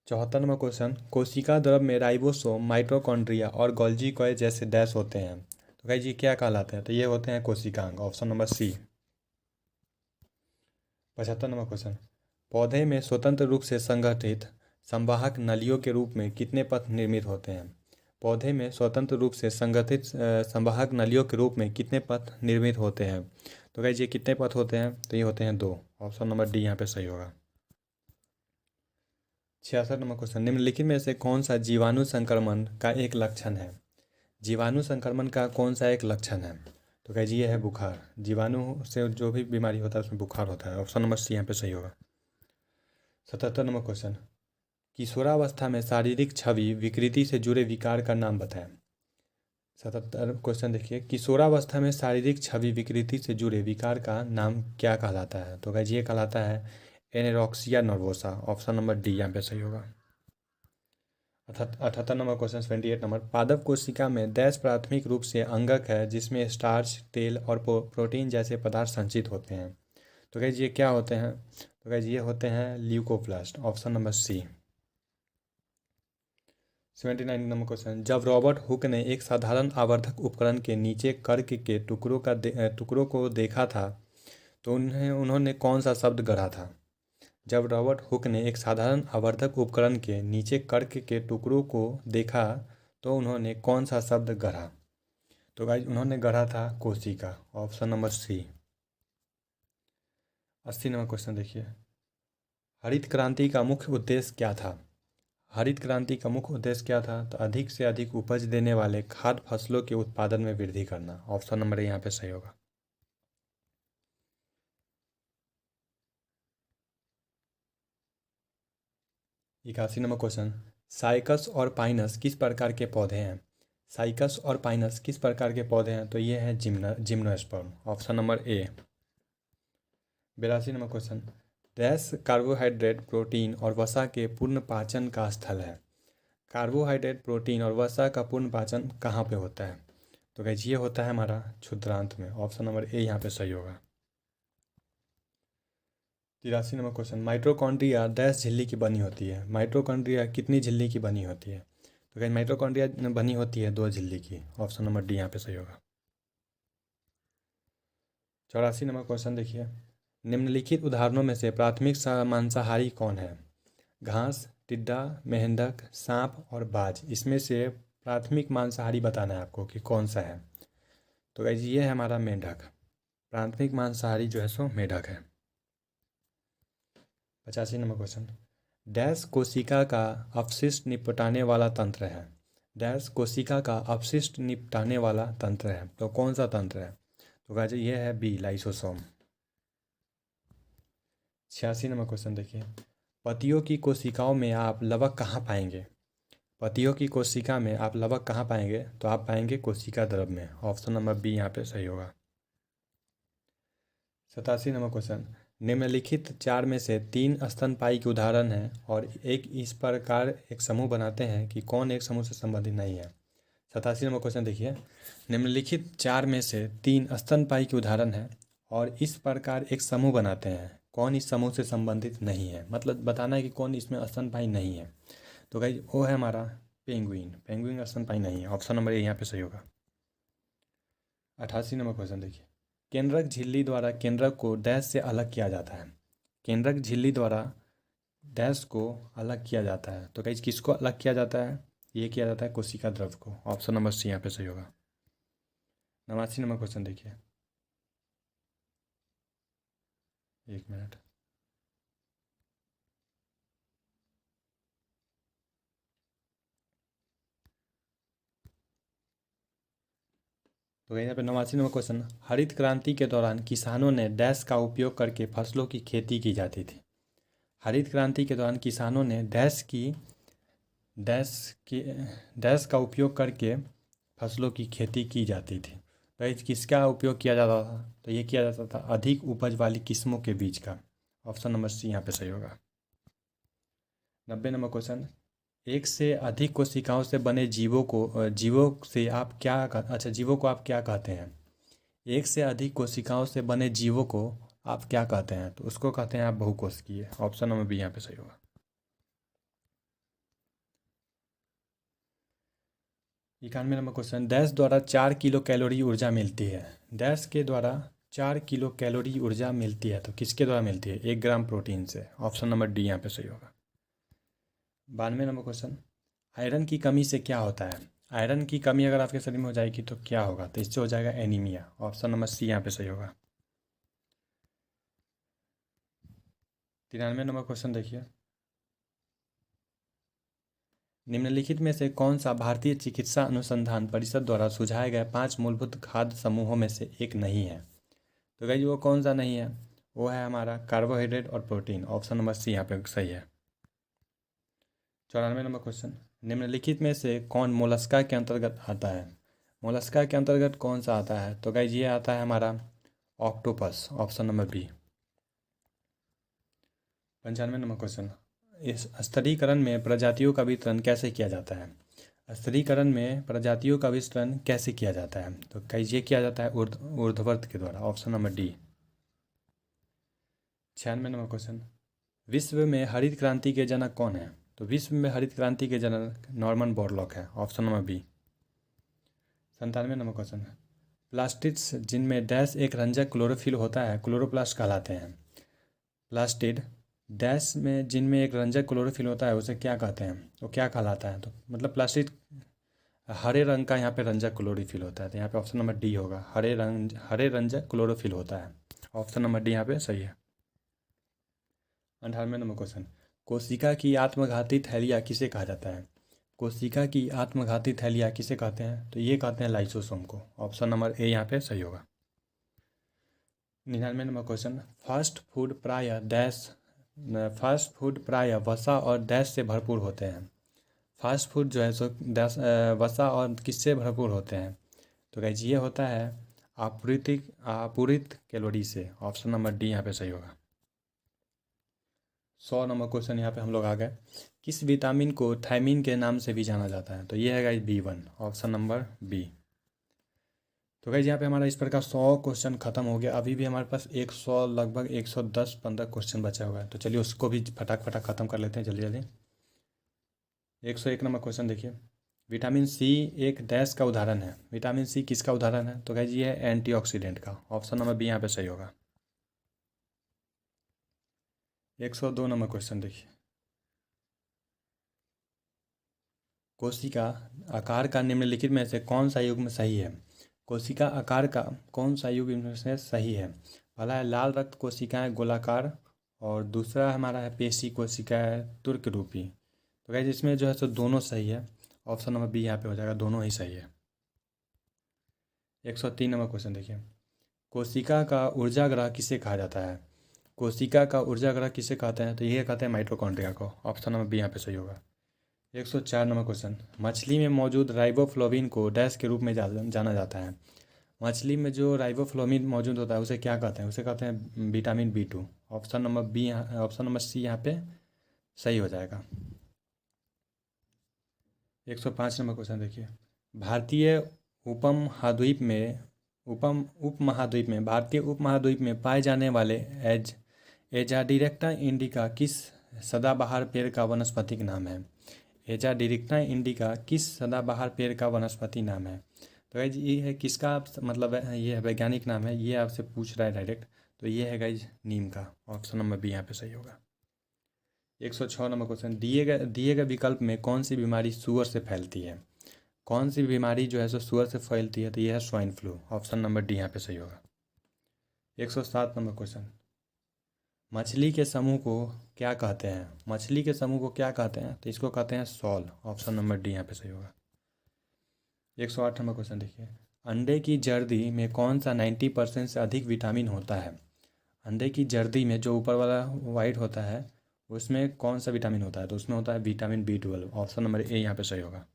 74 नंबर क्वेश्चन, कोशिका द्रव में राइबोसोम, माइटोकॉन्ड्रिया और गोल्जी कॉय जैसे डैश होते हैं। तो गाइज ये क्या कहलाते हैं? तो ये होते हैं कोशिकांग, option number C. 75 number question, पौधे में स्वतंत्र रूप से संगठित संवाहक नलियों के रूप में कितने पथ निर्मित होते हैं? पौधे में स्वतंत्र रूप से संगठित संवाहक नलियों के रूप में कितने पथ निर्मित होते हैं? तो गाइज ये कितने पथ होते हैं? तो ये होते हैं 2, ऑप्शन नंबर डी यहाँ पे सही होगा। 66 नंबर क्वेश्चन, निम्नलिखित में से कौन सा जीवाणु संक्रमण का एक लक्षण है? जीवाणु संक्रमण का कौन सा एक लक्षण है? तो गाइज ये है बुखार। जीवाणु से जो भी बीमारी होता है उसमें बुखार होता है, ऑप्शन नंबर सी यहाँ पे सही होगा। 77 नंबर क्वेश्चन, किशोरावस्था में शारीरिक छवि विकृति से जुड़े विकार का नाम बताएं। 77 क्वेश्चन देखिए, किशोरावस्था में शारीरिक छवि विकृति से जुड़े विकार का नाम क्या कहलाता है? तो गाइज ये कहलाता है एनेरोक्सिया नर्वोसा, ऑप्शन नंबर डी यहाँ पे सही होगा। 78 नंबर क्वेश्चन, 28 नंबर, पादप कोशिका में डैश प्राथमिक रूप से अंगक है जिसमें स्टार्च, तेल और प्रोटीन जैसे पदार्थ संचित होते हैं। तो गाइज ये क्या होते हैं? तो गाइज ये होते हैं leucoplast, option number C. 79 number question, जब रॉबर्ट हुक ने एक साधारण आवर्धक उपकरण के नीचे कर्क के टुकड़ों को देखा था तो उन्होंने कौन सा शब्द गढ़ा था? जब रॉबर्ट हुक ने एक साधारण आवर्धक उपकरण के नीचे कर्क के टुकड़ों को देखा तो उन्होंने कौन सा शब्द गढ़ा? तो गाइज उन्होंने गढ़ा था कोशिका, option number C. 80 number question देखिए, हरित क्रांति का मुख्य उद्देश्य क्या था? हरित क्रांति का मुख्य उद्देश्य क्या था? तो अधिक से अधिक उपज देने वाले खाद्य फसलों के उत्पादन में वृद्धि करना, ऑप्शन नंबर यहाँ पे सही होगा। 81 नंबर क्वेश्चन, साइकस और पाइनस किस प्रकार के पौधे हैं? साइकस और पाइनस किस प्रकार के पौधे हैं? तो ये हैं जिम्नोस्पर्म, ऑप्शन नंबर ए। 82 number question, dash carbohydrate, protein और वसा के पूर्ण पाचन का स्थल है। कार्बोहाइड्रेट, प्रोटीन और वसा का पूर्ण पाचन कहाँ पे होता है? तो गाइस ये होता है हमारा क्षुद्रांत में, ऑप्शन नंबर ए यहाँ पे सही होगा। 83 नंबर क्वेश्चन, माइटोकॉन्ड्रिया डैश झिल्ली की बनी होती है। माइटोकॉन्ड्रिया कितनी झिल्ली की बनी होती है? तो गाइस माइटोकॉन्ड्रिया बनी होती है 2 झिल्ली की, ऑप्शन नंबर डी यहाँ पे सही होगा। 84 नंबर क्वेश्चन देखिए, निम्नलिखित उदाहरणों में से प्राथमिक मांसाहारी कौन है? घास, टिड्डा, मेंढक, सांप और बाज। इसमें से प्राथमिक मांसाहारी बताना है आपको कि कौन सा है। तो गाइस ये है हमारा मेंढक, प्राथमिक मांसाहारी जो है सो मेढक है। 85 नंबर क्वेश्चन, डैश कोशिका का अपशिष्ट निपटाने वाला तंत्र है। डैश कोशिका का अपशिष्ट निपटाने वाला तंत्र है, तो कौन सा तंत्र है? तो गाइस ये है बी, लाइसोसोम। 86 नंबर क्वेश्चन देखिए, पतियों की कोशिकाओं में आप लवक कहाँ पाएंगे? पतियों की कोशिका में आप लवक कहाँ पाएंगे? तो आप पाएंगे कोशिका द्रव में। ऑप्शन नंबर बी यहाँ पे सही होगा। 87 नंबर क्वेश्चन, निम्नलिखित चार में से 3 स्तनपायी के उदाहरण हैं और एक इस प्रकार एक समूह बनाते हैं कि कौन एक समूह से संबंधित नहीं है। 87 नंबर क्वेश्चन देखिए, निम्नलिखित चार में से 3 स्तनपायी के उदाहरण हैं और इस प्रकार एक समूह बनाते हैं, कौन इस समूह से संबंधित नहीं है? मतलब बताना है कि कौन इसमें स्तनपायी नहीं है। तो गाइस वो है हमारा पेंगुइन। पेंगुइन स्तनपायी नहीं है। ऑप्शन नंबर ए यहाँ पे सही होगा। 88 नंबर क्वेश्चन देखिए, केंद्रक झिल्ली द्वारा केंद्रक को डैश से अलग किया जाता है। केंद्रक झिल्ली द्वारा डैश को अलग किया जाता है, तो गाइस किसको अलग किया जाता है? ये किया जाता है कोशिका द्रव को। ऑप्शन नंबर सी यहाँ पे सही होगा। 89 नंबर क्वेश्चन देखिए, एक मिनट। तो यहाँ पे 89 नंबर क्वेश्चन, हरित क्रांति के दौरान किसानों ने डैश का उपयोग करके फसलों की खेती की जाती थी। हरित क्रांति के दौरान किसानों ने डैश का उपयोग करके फसलों की खेती की जाती थी। तो इस किसका उपयोग किया जाता था? तो ये किया जाता था अधिक उपज वाली किस्मों के बीज का। ऑप्शन नंबर सी यहाँ पे सही होगा। 90 नंबर क्वेश्चन, एक से अधिक कोशिकाओं से बने जीवों से आप जीवों को आप क्या कहते हैं? एक से अधिक कोशिकाओं से बने जीवों को आप क्या कहते हैं? तो उसको कहते हैं आप बहुकोशिकीय। ऑप्शन नंबर बी यहाँ पे सही होगा। 91 नंबर क्वेश्चन, डैश द्वारा 4 किलो कैलोरी ऊर्जा मिलती है। डैश के द्वारा 4 किलो कैलोरी ऊर्जा मिलती है, तो किसके द्वारा मिलती है? 1 ग्राम प्रोटीन से। ऑप्शन नंबर डी यहाँ पे सही होगा। 92 नंबर क्वेश्चन, आयरन की कमी से क्या होता है? आयरन की कमी अगर आपके शरीर में हो जाएगी तो क्या होगा? तो इससे हो जाएगा एनीमिया। ऑप्शन नंबर सी यहाँ पे सही होगा। 93 नंबर क्वेश्चन देखिए, निम्नलिखित में से कौन सा भारतीय चिकित्सा अनुसंधान परिषद द्वारा सुझाए गए 5 मूलभूत खाद्य समूहों में से एक नहीं है? तो गाइस वो कौन सा नहीं है? वो है हमारा कार्बोहाइड्रेट और प्रोटीन। ऑप्शन नंबर सी यहाँ पे सही है। 94 नंबर क्वेश्चन, निम्नलिखित में से कौन मोलस्का के अंतर्गत आता है? मोलस्का के अंतर्गत कौन सा आता है? तो गाइस ये आता है हमारा octopus. Option number B. 95 number question, इस स्तरीकरण में प्रजातियों का वितरण कैसे किया जाता है? स्तरीकरण में प्रजातियों का वितरण कैसे किया जाता है? तो गाइस ये किया जाता है ऊर्ध्वाधर के द्वारा। Option number D. 96 number question, विश्व में हरित क्रांति के जनक कौन है? तो विश्व में हरित क्रांति के जनक नॉर्मन बोरलॉग है। Option number B. 97 number question, plastids जिनमें डैश एक रंजक क्लोरोफिल होता है क्लोरोप्लास्ट कहलाते हैं। प्लास्टिड डैश में जिनमें एक रंजक क्लोरोफिल होता है उसे क्या कहते हैं? तो क्या कहलाता है? तो मतलब प्लास्टिड हरे रंग का यहाँ पे रंजक क्लोरोफिल होता है, तो यहाँ पे ऑप्शन नंबर डी होगा। हरे रंजक क्लोरोफिल होता है। ऑप्शन नंबर डी यहाँ पे सही है। 98 नंबर क्वेश्चन, कोशिका की आत्मघाती थैलिया किसे कहा जाता है? कोशिका की आत्मघाती थैलिया किसे कहते हैं? तो ये कहते हैं लाइसोसोम को। ऑप्शन नंबर ए यहाँ पे सही होगा। 99 नंबर क्वेश्चन, फास्ट फूड प्रायः वसा और डैश से भरपूर होते हैं। फास्ट फूड जो है सो वसा और किससे भरपूर होते हैं? तो गाइस ये होता है आपूरित कैलोरी से। ऑप्शन नंबर डी यहाँ पे सही होगा। 100 नंबर क्वेश्चन यहाँ पे हम लोग आ गए, किस विटामिन को थायमिन के नाम से भी जाना जाता है? तो ये है guys B1। Option number B. तो गाइस यहाँ पे हमारा इस प्रकार 100 क्वेश्चन खत्म हो गया। अभी भी हमारे पास 100 लगभग 110-15 क्वेश्चन बचा हुआ है, तो चलिए उसको भी फटाक खत्म कर लेते हैं जल्दी जल्दी। 101 नंबर क्वेश्चन देखिए, विटामिन सी एक डैश का उदाहरण है। विटामिन सी किसका उदाहरण है? तो गाइस ये है एंटीऑक्सीडेंट का। ऑप्शन नंबर बी यहाँ पे सही होगा। 102 नंबर क्वेश्चन देखिए, कोशिका आकार का निम्नलिखित में से कौन सा युग्म सही है? कोशिका आकार का कौन सा युग इनमें से सही है? पहला है लाल रक्त कोशिकाएं गोलाकार, और दूसरा हमारा है पेशी कोशिकाएं तुर्क रूपी। तो गाइस इसमें जो है सो दोनों सही है। ऑप्शन नंबर बी यहाँ पे हो जाएगा, दोनों ही सही है। 103 नंबर क्वेश्चन देखिए, कोशिका का ऊर्जा ग्रह किसे कहा जाता है? कोशिका का ऊर्जा ग्रह किसे कहते हैं? तो ये कहते हैं माइटोकॉन्ड्रिया को। ऑप्शन नंबर बी यहाँ पे सही होगा। 104 नंबर क्वेश्चन, मछली में मौजूद राइबोफ्लोविन को डैश के रूप में जाना जाता है। मछली में जो राइबोफ्लोविन मौजूद होता है उसे क्या कहते हैं? उसे कहते हैं vitamin B2। Option number B, option number C यहाँ पे सही हो जाएगा। 105 नंबर क्वेश्चन देखिए, भारतीय भारतीय उपमहाद्वीप में पाए जाने वाले एजाडिरेक्टा इंडिका किस सदाबहार पेड़ का वनस्पतिक नाम है? एजाडिरेक्टा इंडिका किस सदाबहार पेड़ का वनस्पति नाम है? तो गाइज ये है किसका मतलब है, ये है वैज्ञानिक नाम है, ये आपसे पूछ रहा है डायरेक्ट। तो ये है गाइज नीम का। ऑप्शन नंबर बी यहाँ पे सही होगा। 106 नंबर क्वेश्चन, दिए गए विकल्प में कौन सी बीमारी सुअर से फैलती है? कौन सी बीमारी जो है सो सुअर से फैलती है? तो ये है swine flu. Option number D यहाँ पे सही होगा। 107 नंबर क्वेश्चन, मछली के समूह को क्या कहते हैं? मछली के समूह को क्या कहते हैं? तो इसको कहते हैं सॉल। ऑप्शन नंबर डी यहाँ पे सही होगा। 108 नंबर क्वेश्चन देखिए, अंडे की जर्दी में कौन सा 90% से अधिक विटामिन होता है? अंडे की जर्दी में जो ऊपर वाला वाइट होता है उसमें कौन सा विटामिन होता है? तो उसमें होता है विटामिन B12। ऑप्शन नंबर ए यहाँ पे सही होगा।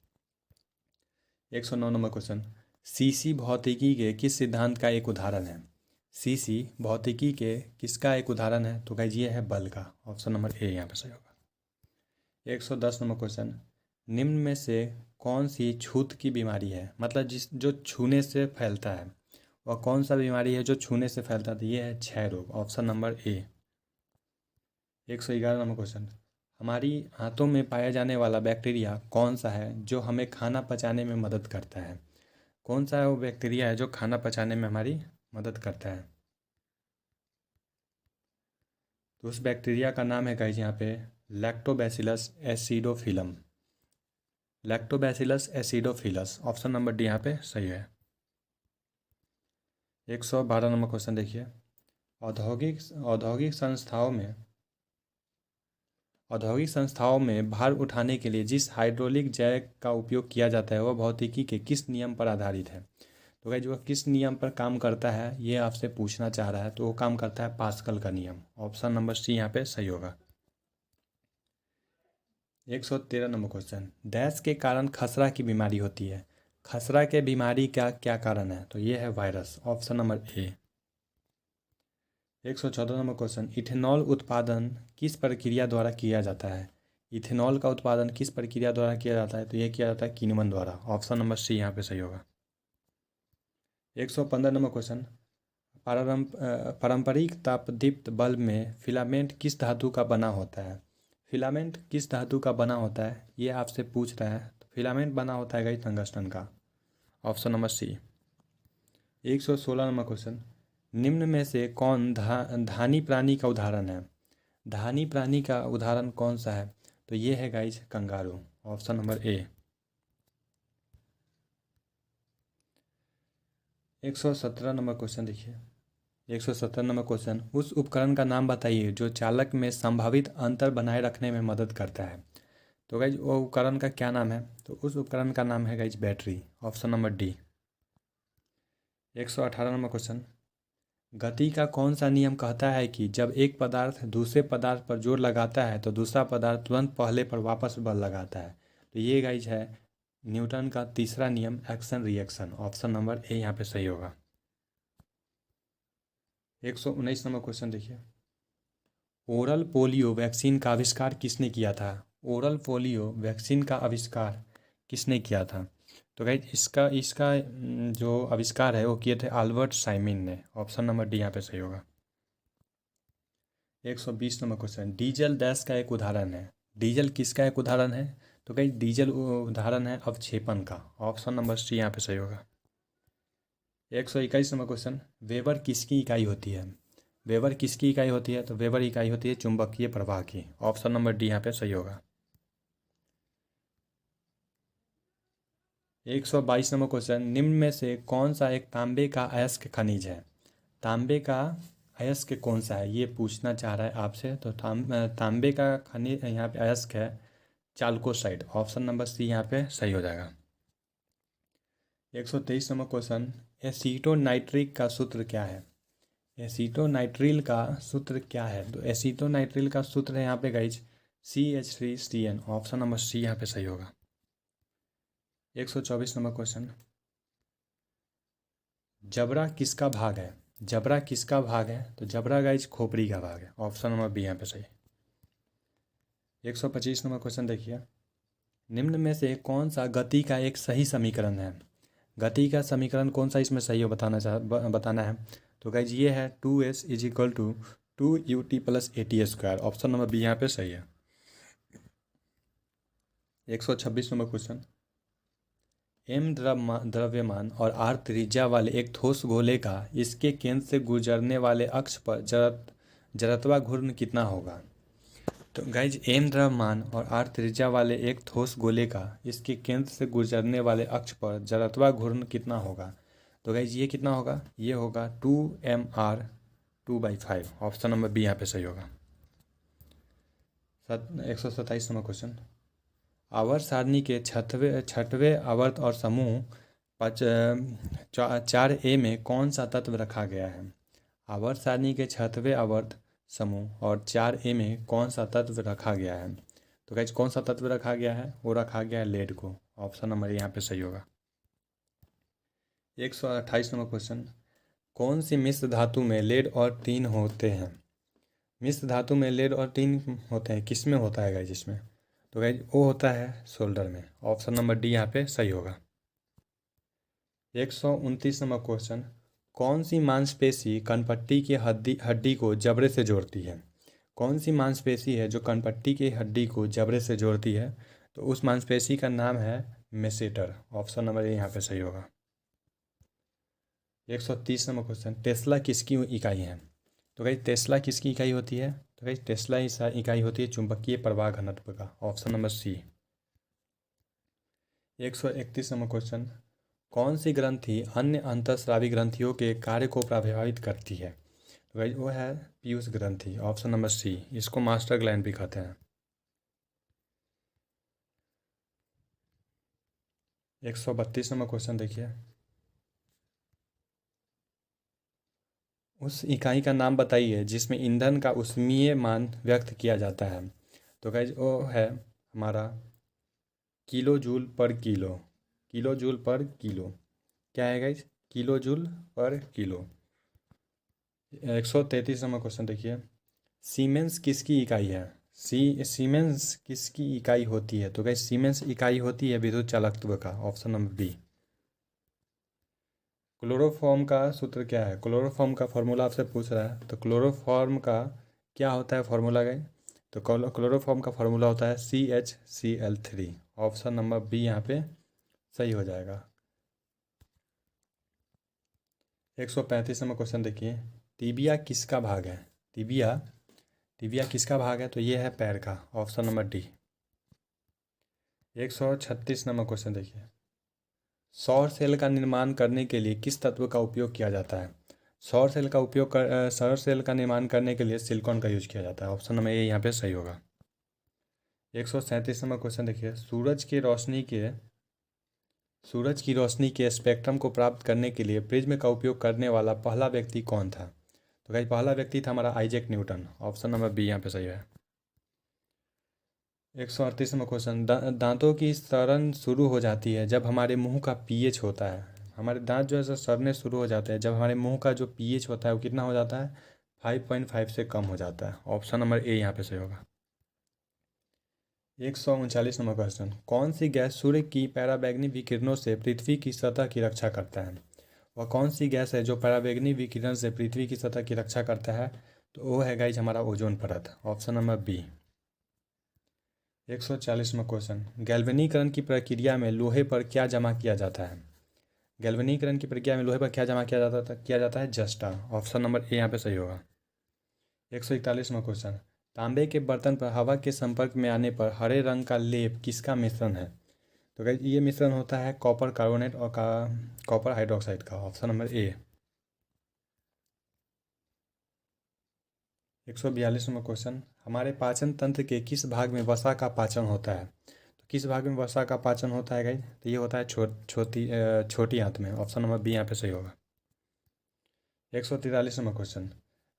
109 नंबर क्वेश्चन, सीसी भौतिकी के किस सिद्धांत का एक उदाहरण है? सीसी भौतिकी के किसका एक उदाहरण है? तो गाइस ये है बल का। ऑप्शन नंबर ए यहाँ पे सही होगा। 110 नंबर क्वेश्चन, निम्न में से कौन सी छूत की बीमारी है? मतलब जो छूने से फैलता है, और कौन सा बीमारी है जो छूने से फैलता है? तो ये है क्षय रोग। ऑप्शन नंबर ए। 111 नंबर क्वेश्चन, हमारी हाथों में पाया जाने वाला बैक्टीरिया कौन सा है जो हमें खाना पचाने में मदद करता है? कौन सा है वो बैक्टीरिया है जो खाना पचाने में हमारी मदद करता है? तो उस बैक्टीरिया का नाम है गाइस यहाँ पे lactobacillus acidophilum. Lactobacillus acidophilus. Option number D यहाँ पे सही है। 112 नंबर क्वेश्चन देखिए, औद्योगिक संस्थाओं में भार उठाने के लिए जिस हाइड्रोलिक जैक का उपयोग किया जाता है वह भौतिकी के किस नियम पर आधारित है? तो गाइस वह किस नियम पर काम करता है ये आपसे पूछना चाह रहा है। तो वो काम करता है पास्कल का नियम। ऑप्शन नंबर सी यहाँ पे सही होगा। 113 नंबर क्वेश्चन, डैश के कारण खसरा की बीमारी होती है। खसरा के बीमारी का क्या कारण है? तो ये है वायरस। ऑप्शन नंबर ए। 114 नंबर क्वेश्चन, इथेनॉल उत्पादन किस प्रक्रिया द्वारा किया जाता है? इथेनॉल का उत्पादन किस प्रक्रिया द्वारा किया जाता है? तो यह किया जाता है किण्वन द्वारा। ऑप्शन नंबर सी यहाँ पे सही होगा। 115 नंबर क्वेश्चन, पारंपरिक तापदीप्त बल्ब में फिलामेंट किस धातु का बना होता है? फिलामेंट किस धातु का बना होता है ये आपसे पूछ रहा है। तो फिलामेंट बना होता है गाइस टंगस्टन का। Option number C. 116 number question, निम्न में से कौन धानी प्राणी का उदाहरण है? धानी प्राणी का उदाहरण कौन सा है? तो ये है गाइस कंगारू। ऑप्शन नंबर ए। 117 नंबर क्वेश्चन देखिए, 117 नंबर क्वेश्चन, उस उपकरण का नाम बताइए जो चालक में संभावित अंतर बनाए रखने में मदद करता है। तो गाइज वो उपकरण का क्या नाम है? तो उस उपकरण का नाम है guys battery. Option number D. 118 number question, गति का कौन सा नियम कहता है कि जब एक पदार्थ दूसरे पदार्थ पर जोर लगाता है तो दूसरा पदार्थ तुरंत पहले पर वापस बल लगाता है? तो ये गाइज है न्यूटन का तीसरा नियम, एक्शन रिएक्शन। ऑप्शन नंबर ए यहाँ पे सही होगा। 119 नंबर क्वेश्चन देखिए, ओरल पोलियो वैक्सीन का आविष्कार किसने किया था? ओरल पोलियो वैक्सीन का आविष्कार किसने किया था? तो गाइज इसका इसका जो आविष्कार है वो किए थे अल्बर्ट साइमन ने। ऑप्शन नंबर डी यहाँ पे सही होगा। 120 नंबर क्वेश्चन, डीजल डैश का एक उदाहरण है। डीजल किसका एक उदाहरण है? तो गाइज डीजल उदाहरण है अवक्षेपण का। ऑप्शन नंबर सी यहाँ पे सही होगा। 121 नंबर क्वेश्चन, वेबर किसकी इकाई होती है? वेबर किसकी इकाई होती है? तो वेबर इकाई होती है चुंबकीय प्रवाह की। ऑप्शन नंबर डी यहाँ पे सही होगा। 122 नंबर क्वेश्चन, निम्न में से कौन सा एक तांबे का अयस्क खनिज है? तांबे का अयस्क कौन सा है, ये पूछना चाह रहा है आपसे। तो तांबे का खनिज यहाँ पे अयस्क है चाल्कोसाइड। ऑप्शन नंबर सी यहाँ पे सही हो जाएगा। 123 नंबर क्वेश्चन, एसीटोनाइट्रिक का सूत्र क्या है? एसीटोनाइट्रिल का सूत्र क्या है? तो एसीटोनाइट्रिल का सूत्र है यहाँ पे guys CH3CN। Option number C यहाँ पे सही होगा। 124 नंबर क्वेश्चन, जबड़ा किसका भाग है? जबड़ा किसका भाग है? तो जबड़ा गाइज खोपड़ी का भाग है। ऑप्शन नंबर बी यहाँ पे सही। 125 नंबर क्वेश्चन देखिए, निम्न में से कौन सा गति का एक सही समीकरण है? गति का समीकरण कौन सा इसमें सही हो बताना है। तो गाइज ये है 2s = 2ut + at²। Option number B यहाँ पे सही है। 126 नंबर क्वेश्चन, m द्रव्यमान और r त्रिज्या वाले एक ठोस गोले का इसके केंद्र से गुजरने वाले अक्ष पर जड़त्वा घूर्ण कितना होगा? तो गाइज m द्रव्यमान और r त्रिज्या वाले एक ठोस गोले का इसके केंद्र से गुजरने वाले अक्ष पर जड़त्वा घूर्ण कितना होगा? तो गाइज ये कितना होगा? ये होगा 2mr 2/5। ऑप्शन नंबर बी यहाँ पे सही होगा। 127 नंबर क्वेश्चन, आवर्त सारणी के छठवें आवर्त और समूह 4a में कौन सा तत्व रखा गया है? आवर्त सारणी के छठवें आवर्त समूह और 4a में कौन सा तत्व रखा गया है? तो गाइस कौन सा तत्व रखा गया है? वो रखा गया है लेड को। ऑप्शन नंबर यहाँ पे सही होगा। 128 नंबर क्वेश्चन, कौन सी मिश्र धातु में लेड और टीन होते हैं? मिश्र धातु में लेड और टीन होते हैं, किस में होता है गाइस इसमें? तो गाइज वो होता है शोल्डर में। ऑप्शन नंबर डी यहाँ पे सही होगा। 129 नंबर क्वेश्चन, कौन सी मांसपेशी कनपट्टी की हड्डी को जबड़े से जोड़ती है? कौन सी मांसपेशी है जो कनपट्टी की हड्डी को जबड़े से जोड़ती है? तो उस मांसपेशी का नाम है मेसेटर। ऑप्शन नंबर ए यहाँ पे सही होगा। 130 नंबर क्वेश्चन, टेस्ला किसकी इकाई है? तो गाइज टेस्ला किसकी इकाई होती है? तो गाइज टेस्ला इकाई होती है चुंबकीय प्रवाह घनत्व का। Option number C. 131 number question, कौन सी ग्रंथि अन्य अंतःस्रावी ग्रंथियों के कार्य को प्रभावित करती है? तो गाइज वो है पीयूष ग्रंथि। Option number C. इसको मास्टर ग्लैंड भी कहते हैं। 132 नंबर क्वेश्चन देखिए, उस इकाई का नाम बताइए जिसमें ईंधन का ऊष्मीय मान व्यक्त किया जाता है। तो गाइज वो है हमारा किलो जूल पर किलो। किलो जूल पर किलो क्या है गाइज? किलो जूल पर किलो। 133 नंबर क्वेश्चन देखिए, सीमेंस किसकी इकाई है? सीमेंस किसकी इकाई होती है? तो गाइज सीमेंस इकाई होती है विद्युत चालकत्व का। Option number B. क्लोरोफॉर्म का सूत्र क्या है? क्लोरोफॉर्म का फॉर्मूला आपसे पूछ रहा है, तो क्लोरोफॉर्म का क्या होता है फॉर्मूला गाइज? तो क्लोरोफॉर्म का फॉर्मूला होता है CHCl3। ऑप्शन नंबर बी यहाँ पे सही हो जाएगा। 135 नंबर क्वेश्चन देखिए, टीबिया किसका भाग है? टीबिया किसका भाग है? तो ये है पैर का। Option number D. 136 number question देखिए, सौर सेल का निर्माण करने के लिए किस तत्व का उपयोग किया जाता है? सौर सेल का निर्माण करने के लिए सिलिकॉन का यूज किया जाता है। ऑप्शन नंबर ए यहाँ पे सही होगा। 137 नंबर क्वेश्चन देखिए, सूरज की रोशनी के स्पेक्ट्रम को प्राप्त करने के लिए प्रिज्म का उपयोग करने वाला पहला व्यक्ति कौन था? तो गाइस पहला व्यक्ति था हमारा Isaac Newton. Option number B यहाँ पे सही है। 138 नंबर क्वेश्चन, दांतों की सड़न शुरू हो जाती है जब हमारे मुंह का pH होता है। हमारे दांत जो है सड़ने शुरू हो जाते हैं जब हमारे मुंह का जो pH होता है वो कितना हो जाता है? 5.5 से कम हो जाता है। ऑप्शन नंबर ए यहाँ पे सही होगा। 139 नंबर क्वेश्चन, कौन सी गैस सूर्य की पराबैंगनी विकिरणों से पृथ्वी की सतह की रक्षा करता है? वह कौन सी गैस है जो पराबैंगनी विकिरण से पृथ्वी की सतह की रक्षा करता है? तो वो है गाइज हमारा ओजोन परत। Option number B. 140 number question, गैल्वेनीकरण की प्रक्रिया में लोहे पर क्या जमा किया जाता है? गैल्वेनीकरण की प्रक्रिया में लोहे पर क्या जमा किया जाता है? जस्टा। ऑप्शन नंबर ए यहाँ पे सही होगा। 141 नंबर क्वेश्चन, तांबे के बर्तन पर हवा के संपर्क में आने पर हरे रंग का लेप किसका मिश्रण है? तो गाइज ये मिश्रण होता है कॉपर कार्बोनेट और कॉपर हाइड्रोक्साइड का। ऑप्शन नंबर ए। 142 नंबर क्वेश्चन, हमारे पाचन तंत्र के किस भाग में वसा का पाचन होता है? तो किस भाग में वसा का पाचन होता है गाइज? तो ये होता है छोटी आंत में। ऑप्शन नंबर बी यहाँ पे सही होगा। 143 नंबर क्वेश्चन,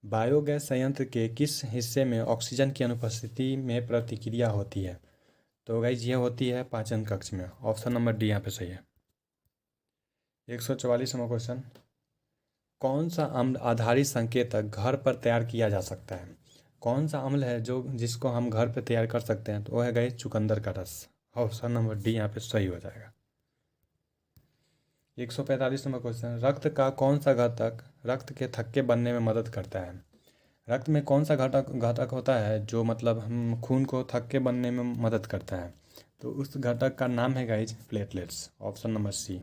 बायोगैस संयंत्र के किस हिस्से में ऑक्सीजन की अनुपस्थिति में प्रतिक्रिया होती है? तो गाइज ये होती है पाचन कक्ष में। ऑप्शन नंबर डी यहाँ पे सही है। 144 नंबर क्वेश्चन, कौन सा अम्ल आधारित संकेतक घर पर तैयार किया जा सकता है? कौन सा अम्ल है जो जिसको हम घर पर तैयार कर सकते हैं? तो वो है गाइज चुकंदर का रस। ऑप्शन नंबर डी यहाँ पे सही हो जाएगा। 145 नंबर क्वेश्चन, रक्त का कौन सा घटक रक्त के थक्के बनने में मदद करता है? रक्त में कौन सा घटक होता है जो मतलब हम खून को थक्के बनने में मदद करता है? तो उस घटक का नाम है guys platelets. Option number C.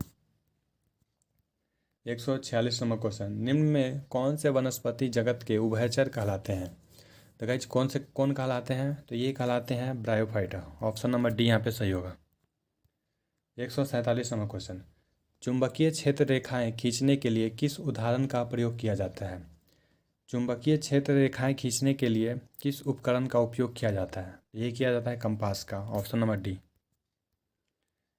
146 number question, निम्न में कौन से वनस्पति जगत के उभयचर कहलाते हैं? तो गाइज कौन कहलाते हैं? तो ये कहलाते हैं ब्रायोफाइटा। ऑप्शन नंबर डी यहाँ पे सही होगा। 147 नंबर क्वेश्चन, चुंबकीय क्षेत्र रेखाएं खींचने के लिए किस उदाहरण का प्रयोग किया जाता है? चुंबकीय क्षेत्र रेखाएं खींचने के लिए किस उपकरण का उपयोग किया जाता है? ये किया जाता है कंपास का। Option number D.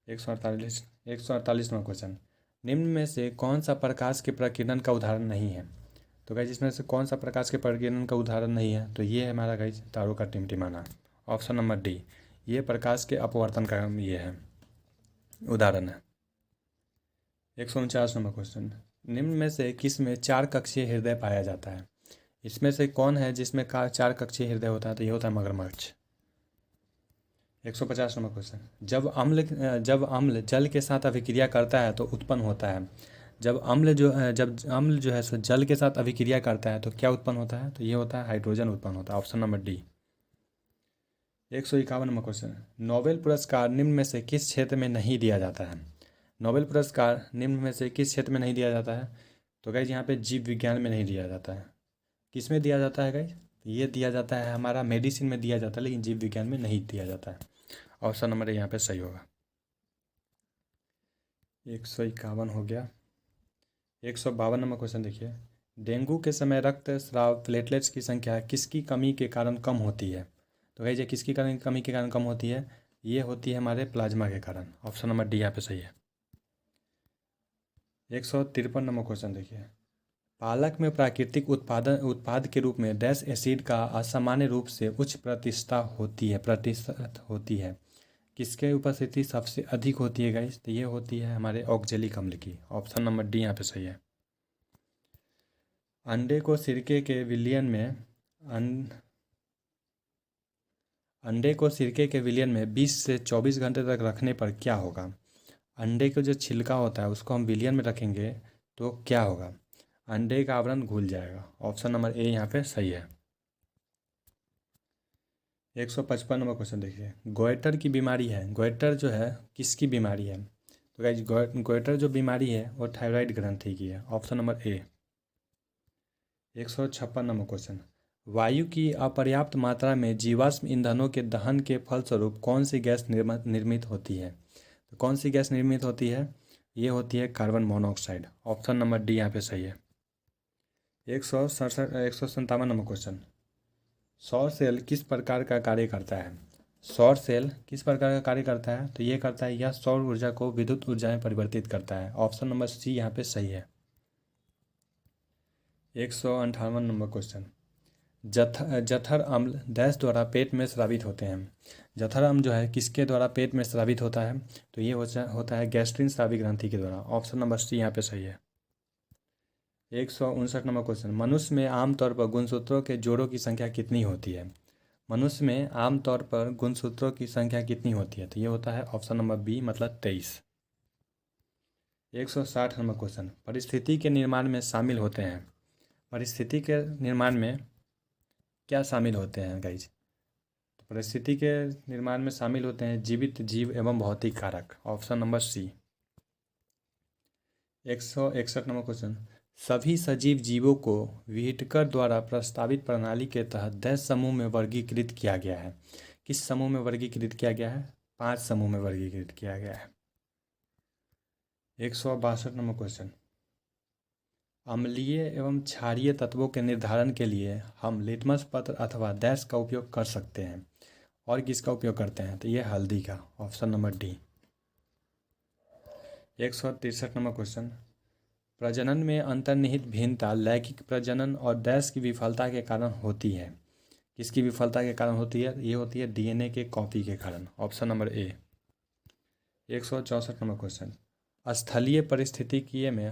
148 number question, निम्न में से कौन सा प्रकाश के प्रकीर्णन का उदाहरण नहीं है? तो गाइज इसमें से कौन सा प्रकाश के प्रकीर्णन का उदाहरण नहीं है? तो ये है हमारा गाइज तारों का टिमटिमाना। Option number D. ये प्रकाश के अपवर्तन का ये है उदाहरण है। 149 नंबर क्वेश्चन, निम्न में से किस में 4 कक्षीय हृदय पाया जाता है? इसमें से कौन है जिसमें 4 कक्षीय हृदय होता है? तो ये होता है मगरमच्छ। 150 नंबर क्वेश्चन, जब अम्ल जल के साथ अभिक्रिया करता है तो उत्पन्न होता है। जब अम्ल जो है सो जल के साथ अभिक्रिया करता है तो क्या उत्पन्न होता है? तो ये होता है हाइड्रोजन उत्पन्न होता है। Option number D. 151 number question, Nobel पुरस्कार निम्न में से किस क्षेत्र में नहीं दिया जाता है? नोबेल पुरस्कार निम्न में से किस क्षेत्र में नहीं दिया जाता है? तो गाइज यहाँ पे जीव विज्ञान में नहीं दिया जाता है। किस में दिया जाता है गाइज? ये दिया जाता है हमारा मेडिसिन में दिया जाता है, लेकिन जीव विज्ञान में नहीं दिया जाता है। ऑप्शन नंबर यहाँ पे सही होगा। 151 हो गया। 152 नंबर क्वेश्चन देखिए, डेंगू के समय रक्त स्राव प्लेटलेट्स की संख्या किसकी कमी के कारण कम होती है? तो गाइज ये किसकी कमी के कारण कम होती है? ये होती है हमारे प्लाज्मा के कारण। ऑप्शन नंबर डी यहाँ पे सही है। 153 नंबर क्वेश्चन देखिए, पालक में प्राकृतिक उत्पाद के रूप में डैश एसिड का असामान्य रूप से उच्च प्रतिशत होती है किसके उपस्थिति सबसे अधिक होती है गाइस? तो ये होती है हमारे ऑक्जेलिक अम्ल की। ऑप्शन नंबर डी यहाँ पे सही है। अंडे को सिरके के विलयन में 20 से 24 घंटे तक रखने पर क्या होगा? अंडे का जो छिलका होता है उसको हम विलयन में रखेंगे तो क्या होगा? अंडे का आवरण घुल जाएगा। ऑप्शन नंबर ए यहाँ पे सही है। 155 नंबर क्वेश्चन देखिए, गोइटर की बीमारी है, गोइटर जो है किसकी बीमारी है? तो गाइज गोइटर जो बीमारी है वो थायराइड ग्रंथि की है। ऑप्शन नंबर ए। 156 नंबर क्वेश्चन, वायु की अपर्याप्त मात्रा में जीवाश्म ईंधनों के दहन के फलस्वरूप कौन सी गैस निर्मित होती है? तो कौन सी गैस निर्मित होती है? ये होती है carbon monoxide. Option number D यहाँ पे सही है। 157 नंबर क्वेश्चन, सौर सेल किस प्रकार का कार्य करता है? सौर सेल किस प्रकार का कार्य करता है? तो ये करता है यह सौर ऊर्जा को विद्युत ऊर्जा में परिवर्तित करता है। ऑप्शन नंबर सी यहाँ पे सही है। 158 नंबर क्वेश्चन, जठर अम्ल डैश द्वारा पेट में स्रावित होते हैं। जठर अम्ल जो है किसके द्वारा पेट में स्रावित होता है? तो ये होता है गैस्ट्रिन स्रावी ग्रंथि के द्वारा। ऑप्शन नंबर सी यहाँ पे सही है। 159 नंबर क्वेश्चन, मनुष्य में आमतौर पर गुणसूत्रों के जोड़ों की संख्या कितनी होती है? मनुष्य में आमतौर पर गुणसूत्रों की संख्या कितनी होती है? तो ये होता है ऑप्शन नंबर बी मतलब 23। 160 नंबर क्वेश्चन, परिस्थिति के निर्माण में शामिल होते हैं। परिस्थिति के निर्माण में क्या शामिल होते हैं गाइज? तो परिस्थिति के निर्माण में शामिल होते हैं जीवित जीव एवं भौतिक कारक। Option number C. 161 number question, सभी सजीव जीवों को व्हिटकर द्वारा प्रस्तावित प्रणाली के तहत डैश समूह में वर्गीकृत किया गया है। किस समूह में वर्गीकृत किया गया है? 5 समूह में वर्गीकृत किया गया है। 162 नंबर क्वेश्चन, अम्लीय एवं क्षारीय तत्वों के निर्धारण के लिए हम लिटमस पत्र अथवा डैश का उपयोग कर सकते हैं, और किसका उपयोग करते हैं? तो ये हल्दी का, option number D. 163 number question, प्रजनन में अंतर्निहित भिन्नता लैंगिक प्रजनन और डैश की विफलता के कारण होती है। किसकी विफलता के कारण होती है? ये होती है डीएनए के कॉपी के कारण, ऑप्शन नंबर ए। 164 नंबर क्वेश्चन, स्थलीय पारिस्थितिकी में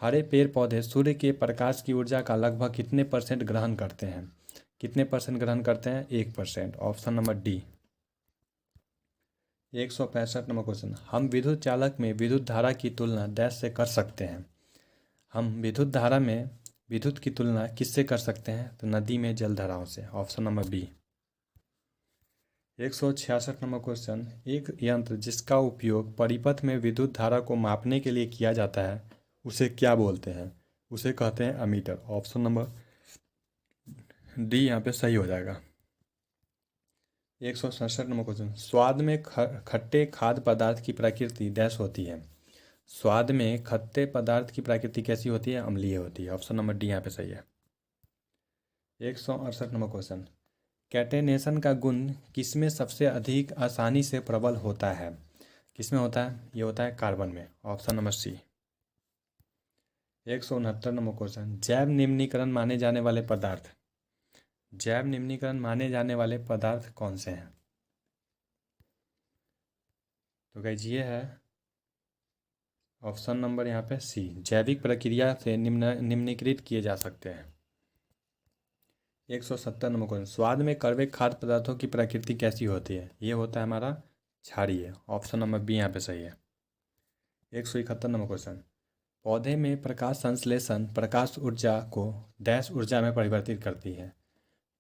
हरे पेड़ पौधे सूर्य के प्रकाश की ऊर्जा का लगभग कितने % ग्रहण करते हैं? कितने % ग्रहण करते हैं? 1%, option number D. 165 number question, हम विद्युत चालक में विद्युत धारा की तुलना डैश से कर सकते हैं। हम विद्युत धारा में विद्युत की तुलना किससे कर सकते हैं? तो नदी में जल धाराओं से, option number B. 166 number question, एक यंत्र जिसका उपयोग परिपथ में विद्युत धारा को मापने के लिए किया जाता है उसे क्या बोलते हैं? उसे कहते हैं अमीटर, ऑप्शन नंबर डी यहाँ पे सही हो जाएगा। 167 नंबर क्वेश्चन, स्वाद में खट्टे खाद्य पदार्थ की प्रकृति डैश होती है। स्वाद में खट्टे पदार्थ की प्रकृति कैसी होती है? अम्लीय होती है, ऑप्शन नंबर डी यहाँ पे सही है। 168 नंबर क्वेश्चन, कैटेनेशन का गुण किसमें सबसे अधिक आसानी से प्रबल होता है? किसमें होता है? ये होता है कार्बन में, option number C. 169 number question, जैव निम्नीकरण माने जाने वाले पदार्थ। जैव निम्नीकरण माने जाने वाले पदार्थ कौन से हैं? तो गाइस ये है ऑप्शन नंबर यहाँ पे सी, जैविक प्रक्रिया से निम्नीकृत किए जा सकते हैं। 170 नंबर क्वेश्चन, स्वाद में कड़वे खाद्य पदार्थों की प्रकृति कैसी होती है? ये होता है हमारा क्षारीय, ऑप्शन नंबर बी यहाँ पे सही है। 171 नंबर क्वेश्चन, पौधे में प्रकाश संश्लेषण प्रकाश ऊर्जा को डैश ऊर्जा में परिवर्तित करती है।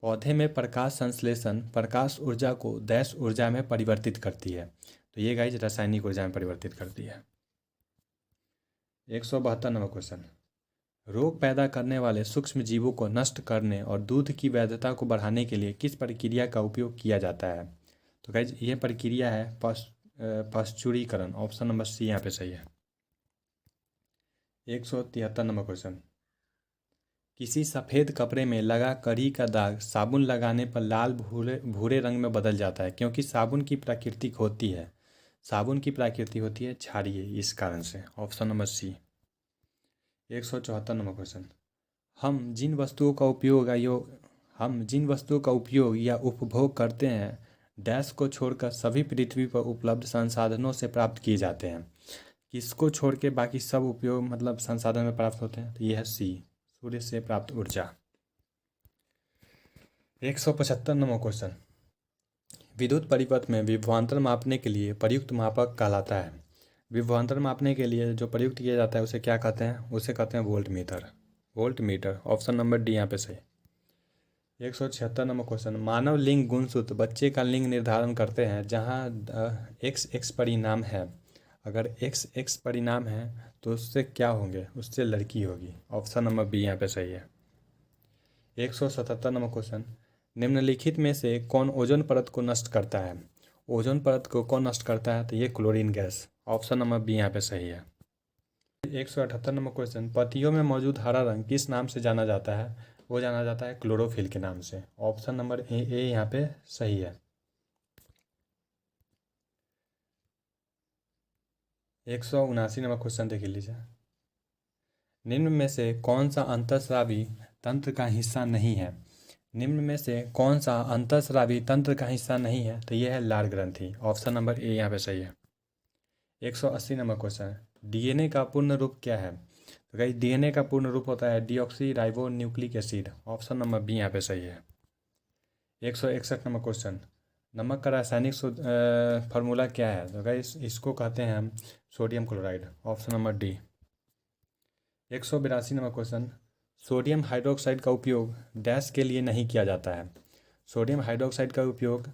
पौधे में प्रकाश संश्लेषण प्रकाश ऊर्जा को डैश ऊर्जा में परिवर्तित करती है। तो ये गाइस रासायनिक ऊर्जा में परिवर्तित करती है। 172 नंबर क्वेश्चन, रोग पैदा करने वाले सूक्ष्म जीवों को नष्ट करने और दूध की वैधता को बढ़ाने के लिए किस प्रक्रिया का उपयोग किया जाता है? तो गाइस ये प्रक्रिया है पाश्चुरीकरण, ऑप्शन नंबर सी यहाँ पे सही है। 173 नंबर क्वेश्चन, किसी सफ़ेद कपड़े में लगा करी का दाग साबुन लगाने पर लाल भूरे रंग में बदल जाता है, क्योंकि साबुन की प्रकृति होती है क्षारीय, इस कारण से, option number C. 174 number question, हम जिन वस्तुओं का उपयोग या उपभोग करते हैं डैश को छोड़कर सभी पृथ्वी पर उपलब्ध संसाधनों से प्राप्त किए जाते हैं। किसको छोड़ के बाकी सब उपयोग मतलब संसाधन में प्राप्त होते हैं? तो यह है सी, सूर्य से प्राप्त ऊर्जा। 175 नंबर क्वेश्चन, विद्युत परिपथ में विभवांतर मापने के लिए प्रयुक्त मापक कहलाता है। विभवांतर मापने के लिए जो प्रयुक्त किया जाता है उसे क्या कहते हैं? उसे कहते हैं volt meter, option number D यहाँ पे सही। 176 नंबर क्वेश्चन, मानव लिंग गुणसूत्र बच्चे का लिंग निर्धारण करते हैं जहाँ XX परिणाम है। अगर XX परिणाम है तो उससे क्या होंगे? उससे लड़की होगी, ऑप्शन नंबर बी यहाँ पे सही है। 177 नंबर क्वेश्चन, निम्नलिखित में से कौन ओजोन परत को नष्ट करता है? ओजोन परत को कौन नष्ट करता है? तो ये chlorine gas, option number B यहाँ पे सही है। 178 नंबर क्वेश्चन, पत्तियों में मौजूद हरा रंग किस नाम से जाना जाता है? वो जाना जाता है क्लोरोफिल के नाम से, ऑप्शन नंबर ए यहाँ पे सही है। 179 नंबर क्वेश्चन देख लीजिए, निम्न में से कौन सा अंतःस्रावी तंत्र का हिस्सा नहीं है? निम्न में से कौन सा अंतःस्रावी तंत्र का हिस्सा नहीं है? तो यह है लार ग्रंथि, ऑप्शन नंबर ए यहाँ पे सही है। 180 नंबर क्वेश्चन, डीएनए का पूर्ण रूप क्या है? तो गाइस डीएनए का पूर्ण रूप होता है deoxyribonucleic acid, option number B यहाँ पे सही है। 161 नंबर क्वेश्चन, नमक का रासायनिक फार्मूला क्या है? तो गाइस इसको कहते हैं हम sodium chloride, option number D. 182 number question, sodium hydroxide का उपयोग डैश के लिए नहीं किया जाता है। सोडियम हाइड्रोक्साइड का उपयोग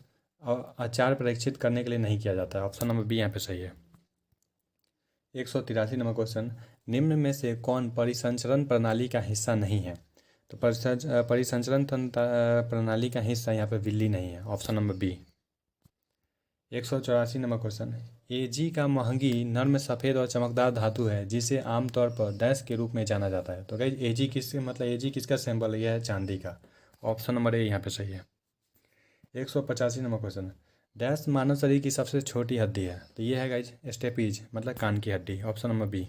अचार परीक्षित करने के लिए नहीं किया जाता है, ऑप्शन नंबर बी यहाँ पे सही है। 183 नंबर क्वेश्चन, निम्न में से कौन परिसंचरण प्रणाली का हिस्सा नहीं है? तो परिसंचरण प्रणाली का हिस्सा यहाँ पे बिल्ली नहीं है, option number B. 184 number question, एजी का महंगी नर्म सफ़ेद और चमकदार धातु है जिसे आमतौर पर डैश के रूप में जाना जाता है। तो गाइस एजी किस मतलब एजी किसका सिंबल है? यह है चांदी का। ऑप्शन नंबर ए यहाँ पे सही है। 185 नंबर क्वेश्चन, डैश मानव शरीर की सबसे छोटी हड्डी है। तो ये है गाइज स्टेपीज मतलब कान की हड्डी। Option number B.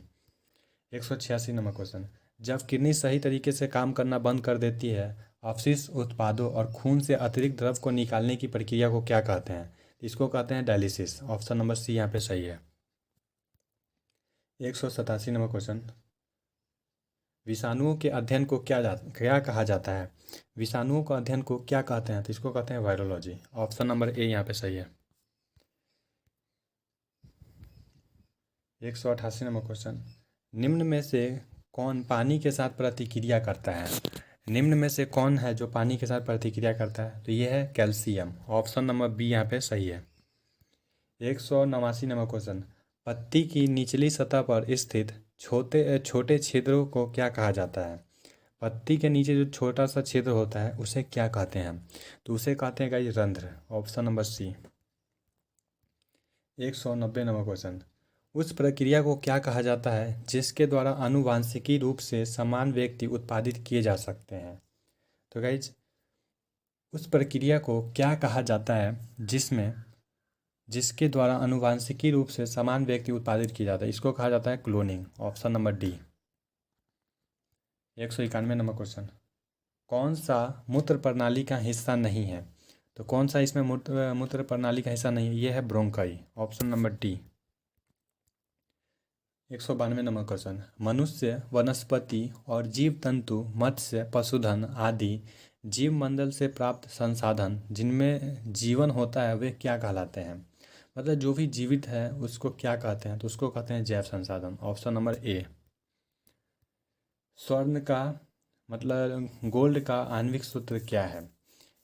186 number question, जब किडनी सही तरीके से काम करना बंद कर देती है, अपशिष्ट उत्पादों और खून से अतिरिक्त द्रव को निकालने की प्रक्रिया को क्या कहते हैं? इसको कहते हैं डायलिसिस। ऑप्शन नंबर सी यहाँ पे सही है। 187 नंबर क्वेश्चन, विषाणुओं के अध्ययन को क्या कहा जाता है? विषाणुओं का अध्ययन को क्या कहते हैं? तो इसको कहते हैं वायरोलॉजी। ऑप्शन नंबर ए यहाँ पे सही है। 188 नंबर क्वेश्चन, निम्न में से कौन पानी के साथ प्रतिक्रिया करता है? निम्न में से कौन है जो पानी के साथ प्रतिक्रिया करता है? तो ये है कैल्शियम। ऑप्शन नंबर बी यहाँ पे सही है। 189 नंबर क्वेश्चन, पत्ती की निचली सतह पर स्थित छोटे छोटे छिद्रों को क्या कहा जाता है? पत्ती के नीचे जो छोटा सा छिद्र होता है उसे क्या कहते हैं? तो उसे कहते हैं गाइस रंध्र। Option number C. 190 number question, उस प्रक्रिया को क्या कहा जाता है जिसके द्वारा आनुवांशिकी रूप से समान व्यक्ति उत्पादित किए जा सकते हैं? तो गाइज उस प्रक्रिया को क्या कहा जाता है जिसके द्वारा आनुवांशिकी रूप से समान व्यक्ति उत्पादित किया जाता है? इसको कहा जाता है cloning. Option number D. 191 number question, कौन सा मूत्र प्रणाली का हिस्सा नहीं है? तो कौन सा इसमें मूत्र प्रणाली का हिस्सा नहीं है? यह है bronchi. Option number D. 192 number question, मनुष्य, वनस्पति और जीव तंतु, मत्स्य, पशुधन आदि जीव मंडल से प्राप्त संसाधन जिनमें जीवन होता है वे क्या कहलाते हैं? मतलब जो भी जीवित है उसको क्या कहते हैं? तो उसको कहते हैं जैव संसाधन। ऑप्शन नंबर ए। स्वर्ण का मतलब गोल्ड का आणविक सूत्र क्या है?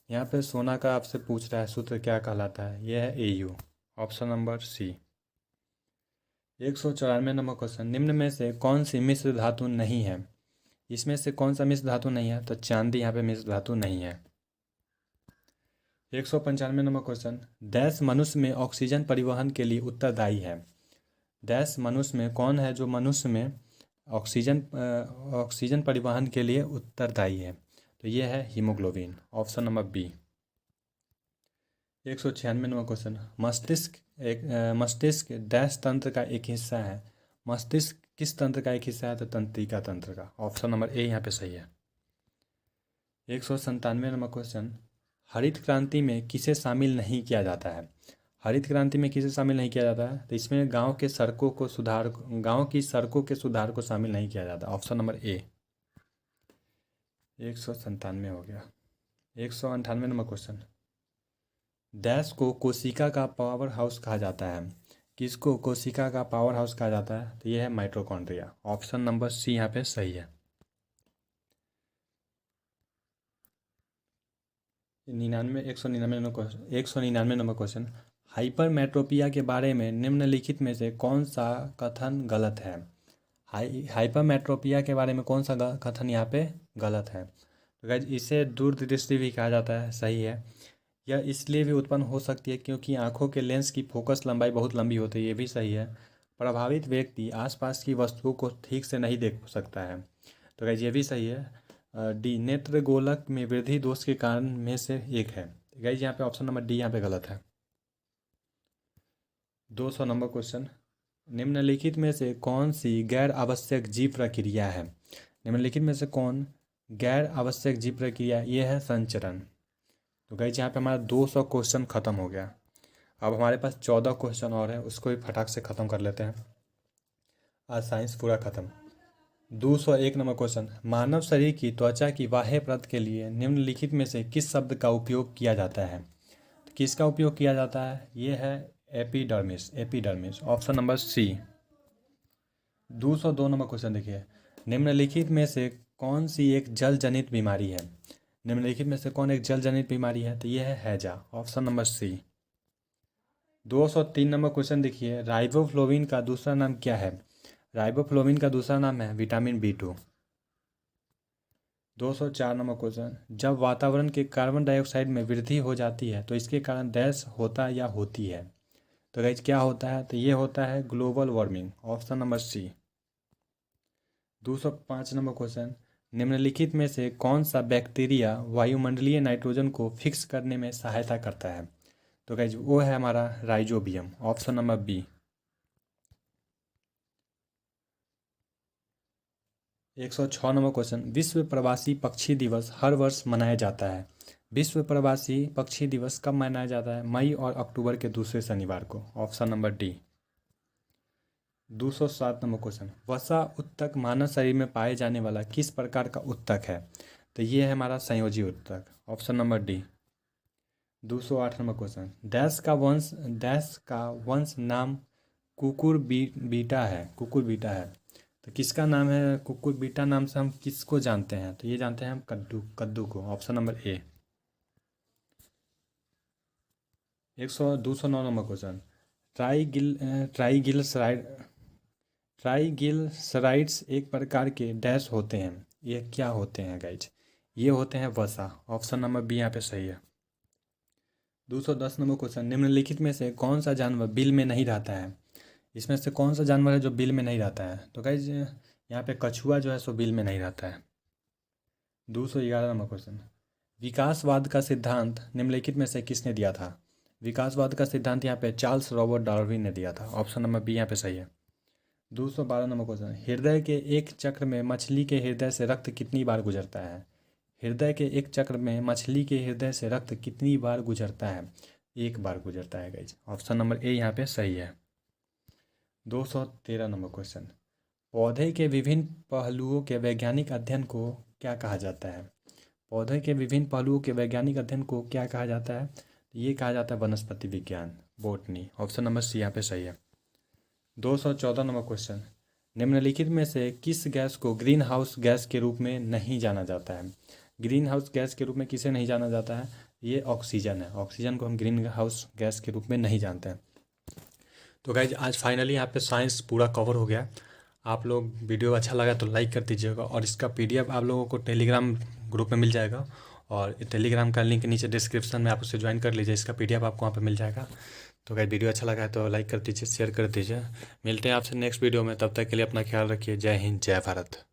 यहाँ पे सोना का आपसे पूछ रहा है सूत्र क्या कहलाता है? यह है AU. Option number C. 194 number question, निम्न में से कौन सी मिश्र धातु नहीं है? इसमें से कौन सा मिश्र धातु नहीं है? तो चांदी यहाँ पे मिश्र धातु नहीं है। 195 नंबर क्वेश्चन, डैश मनुष्य में ऑक्सीजन परिवहन के लिए उत्तरदायी है? डैश मनुष्य में कौन है जो मनुष्य में ऑक्सीजन परिवहन के लिए उत्तरदायी है? तो ये है haemoglobin. Option number B. 196 number question, मस्तिष्क डैश तंत्र का एक हिस्सा है? मस्तिष्क किस तंत्र का एक हिस्सा है? तो तंत्रिका तंत्र का। ऑप्शन नंबर ए यहाँ पे सही है। 197 नंबर क्वेश्चन, हरित क्रांति में किसे शामिल नहीं किया जाता है? हरित क्रांति में किसे शामिल नहीं किया जाता है? तो इसमें गांव की सड़कों के सुधार को शामिल नहीं किया जाता। ऑप्शन नंबर ए। 197 हो गया। 198 नंबर क्वेश्चन, डैश को कोशिका का पावर हाउस कहा जाता है? किसको कोशिका का पावर हाउस कहा जाता है? तो यह है माइटोकॉन्ड्रिया। ऑप्शन नंबर सी यहाँ पे सही है। 199 नंबर क्वेश्चन, हाइपरमेट्रोपिया के बारे में निम्नलिखित में से कौन सा कथन गलत है? हाइपरमेट्रोपिया के बारे में कौन सा कथन यहाँ पे गलत है? तो गाइस इसे दूरदृष्टि भी कहा जाता है। सही है। यह इसलिए भी उत्पन्न हो सकती है क्योंकि आंखों के लेंस की फोकस लंबाई बहुत लंबी होती है। ये भी सही है। प्रभावित व्यक्ति आसपास की वस्तुओं को ठीक से नहीं देख सकता है। तो गाइस ये भी सही है। डी, नेत्र गोलक में वृद्धि दोष के कारण में से एक है। गाइस यहाँ पे ऑप्शन नंबर डी यहाँ पे गलत है। 200 नंबर क्वेश्चन, निम्नलिखित में से कौन सी गैर आवश्यक जीव प्रक्रिया है? निम्नलिखित में से कौन गैर आवश्यक जीव प्रक्रिया? ये है संचरण। तो गाइस यहाँ पे हमारा 200 क्वेश्चन खत्म हो गया। अब हमारे पास 14 क्वेश्चन और है, उसको भी फटाक से ख़त्म कर लेते हैं। आज साइंस पूरा ख़त्म। 201 नंबर क्वेश्चन, मानव शरीर की त्वचा की बाह्य परत के लिए निम्नलिखित में से किस शब्द का उपयोग किया जाता है? तो किसका उपयोग किया जाता है? ये है epidermis. Epidermis. Option number C. 202 number question देखिए, निम्नलिखित में से कौन सी एक जल जनित बीमारी है? निम्नलिखित में से कौन एक जल जनित बीमारी है? तो यह है हैजा। Option number C. 203 number question देखिए, राइबोफ्लोविन का दूसरा नाम क्या है? राइबोफ्लोविन का दूसरा नाम है विटामिन B2। 204 नंबर क्वेश्चन, जब वातावरण के कार्बन डाइऑक्साइड में वृद्धि हो जाती है तो इसके कारण डैश होता या होती है? तो गाइज क्या होता है, तो ये होता है global warming, option number C. 205 number question, निम्नलिखित में से कौन सा बैक्टीरिया वायुमंडलीय नाइट्रोजन को फिक्स करने में सहायता करता है? तो गाइज वो है हमारा rhizobium, option number B. 106 number question, विश्व प्रवासी पक्षी दिवस हर वर्ष मनाया जाता है। विश्व प्रवासी पक्षी दिवस कब मनाया जाता है? मई और अक्टूबर के दूसरे शनिवार को, option number D. 207 number question, वसा उत्तक मानव शरीर में पाए जाने वाला किस प्रकार का उत्तक है? तो ये है हमारा संयोजी उत्तक, option number D. 208 number question, dash का वंश नाम बीटा है, बीटा है। तो किसका नाम है बीटा नाम से हम किसको जानते हैं? तो ये जानते हैं हम कद्दू को, option number A. 209 number question, triglycerides एक प्रकार के डैश होते हैं, ये क्या होते हैं गाइज? ये होते हैं वसा, ऑप्शन नंबर बी यहाँ पे सही है। 210 नंबर क्वेश्चन, निम्नलिखित में से कौन सा जानवर बिल में नहीं रहता है? इसमें से कौन सा जानवर है जो बिल में नहीं रहता है? तो गाइज यहाँ पे कछुआ जो है सो बिल में नहीं रहता है। 211 नंबर क्वेश्चन, विकासवाद का सिद्धांत निम्नलिखित में से किसने दिया था? विकासवाद का सिद्धांत यहाँ पे चार्ल्स रॉबर्ट डार्विन ने दिया था, ऑप्शन नंबर बी यहाँ पे सही है। 212 नंबर क्वेश्चन, हृदय के एक चक्र में मछली के हृदय से रक्त कितनी बार गुजरता है? हृदय के एक चक्र में मछली के हृदय से रक्त कितनी बार गुजरता है? एक बार गुजरता है गाइज, ऑप्शन नंबर ए यहाँ पे सही है। 213 नंबर क्वेश्चन, पौधे के विभिन्न पहलुओं के वैज्ञानिक अध्ययन को क्या कहा जाता है? पौधे के विभिन्न पहलुओं के वैज्ञानिक अध्ययन को क्या कहा जाता है? ये कहा जाता है वनस्पति विज्ञान, बोटनी, ऑप्शन नंबर सी यहाँ पे सही है। 214 नंबर क्वेश्चन, निम्नलिखित में से किस गैस को ग्रीन हाउस गैस के रूप में नहीं जाना जाता है? ग्रीन हाउस गैस के रूप में किसे नहीं जाना जाता है? ये ऑक्सीजन है, ऑक्सीजन को हम ग्रीन हाउस गैस के रूप में नहीं जानते हैं। तो गाइज आज फाइनली यहाँ पे साइंस पूरा कवर हो गया। आप लोग वीडियो अच्छा लगा तो लाइक कर दीजिएगा, और इसका PDF आप लोगों को टेलीग्राम ग्रुप में मिल जाएगा, और टेलीग्राम का लिंक नीचे डिस्क्रिप्शन में आप उसे ज्वाइन कर लीजिए, इसका PDF आपको वहाँ पे मिल जाएगा। तो गाइस वीडियो अच्छा लगा है तो लाइक कर दीजिए, शेयर कर दीजिए। मिलते हैं आपसे नेक्स्ट वीडियो में, तब तक के लिए अपना ख्याल रखिए। जय हिंद, जय भारत।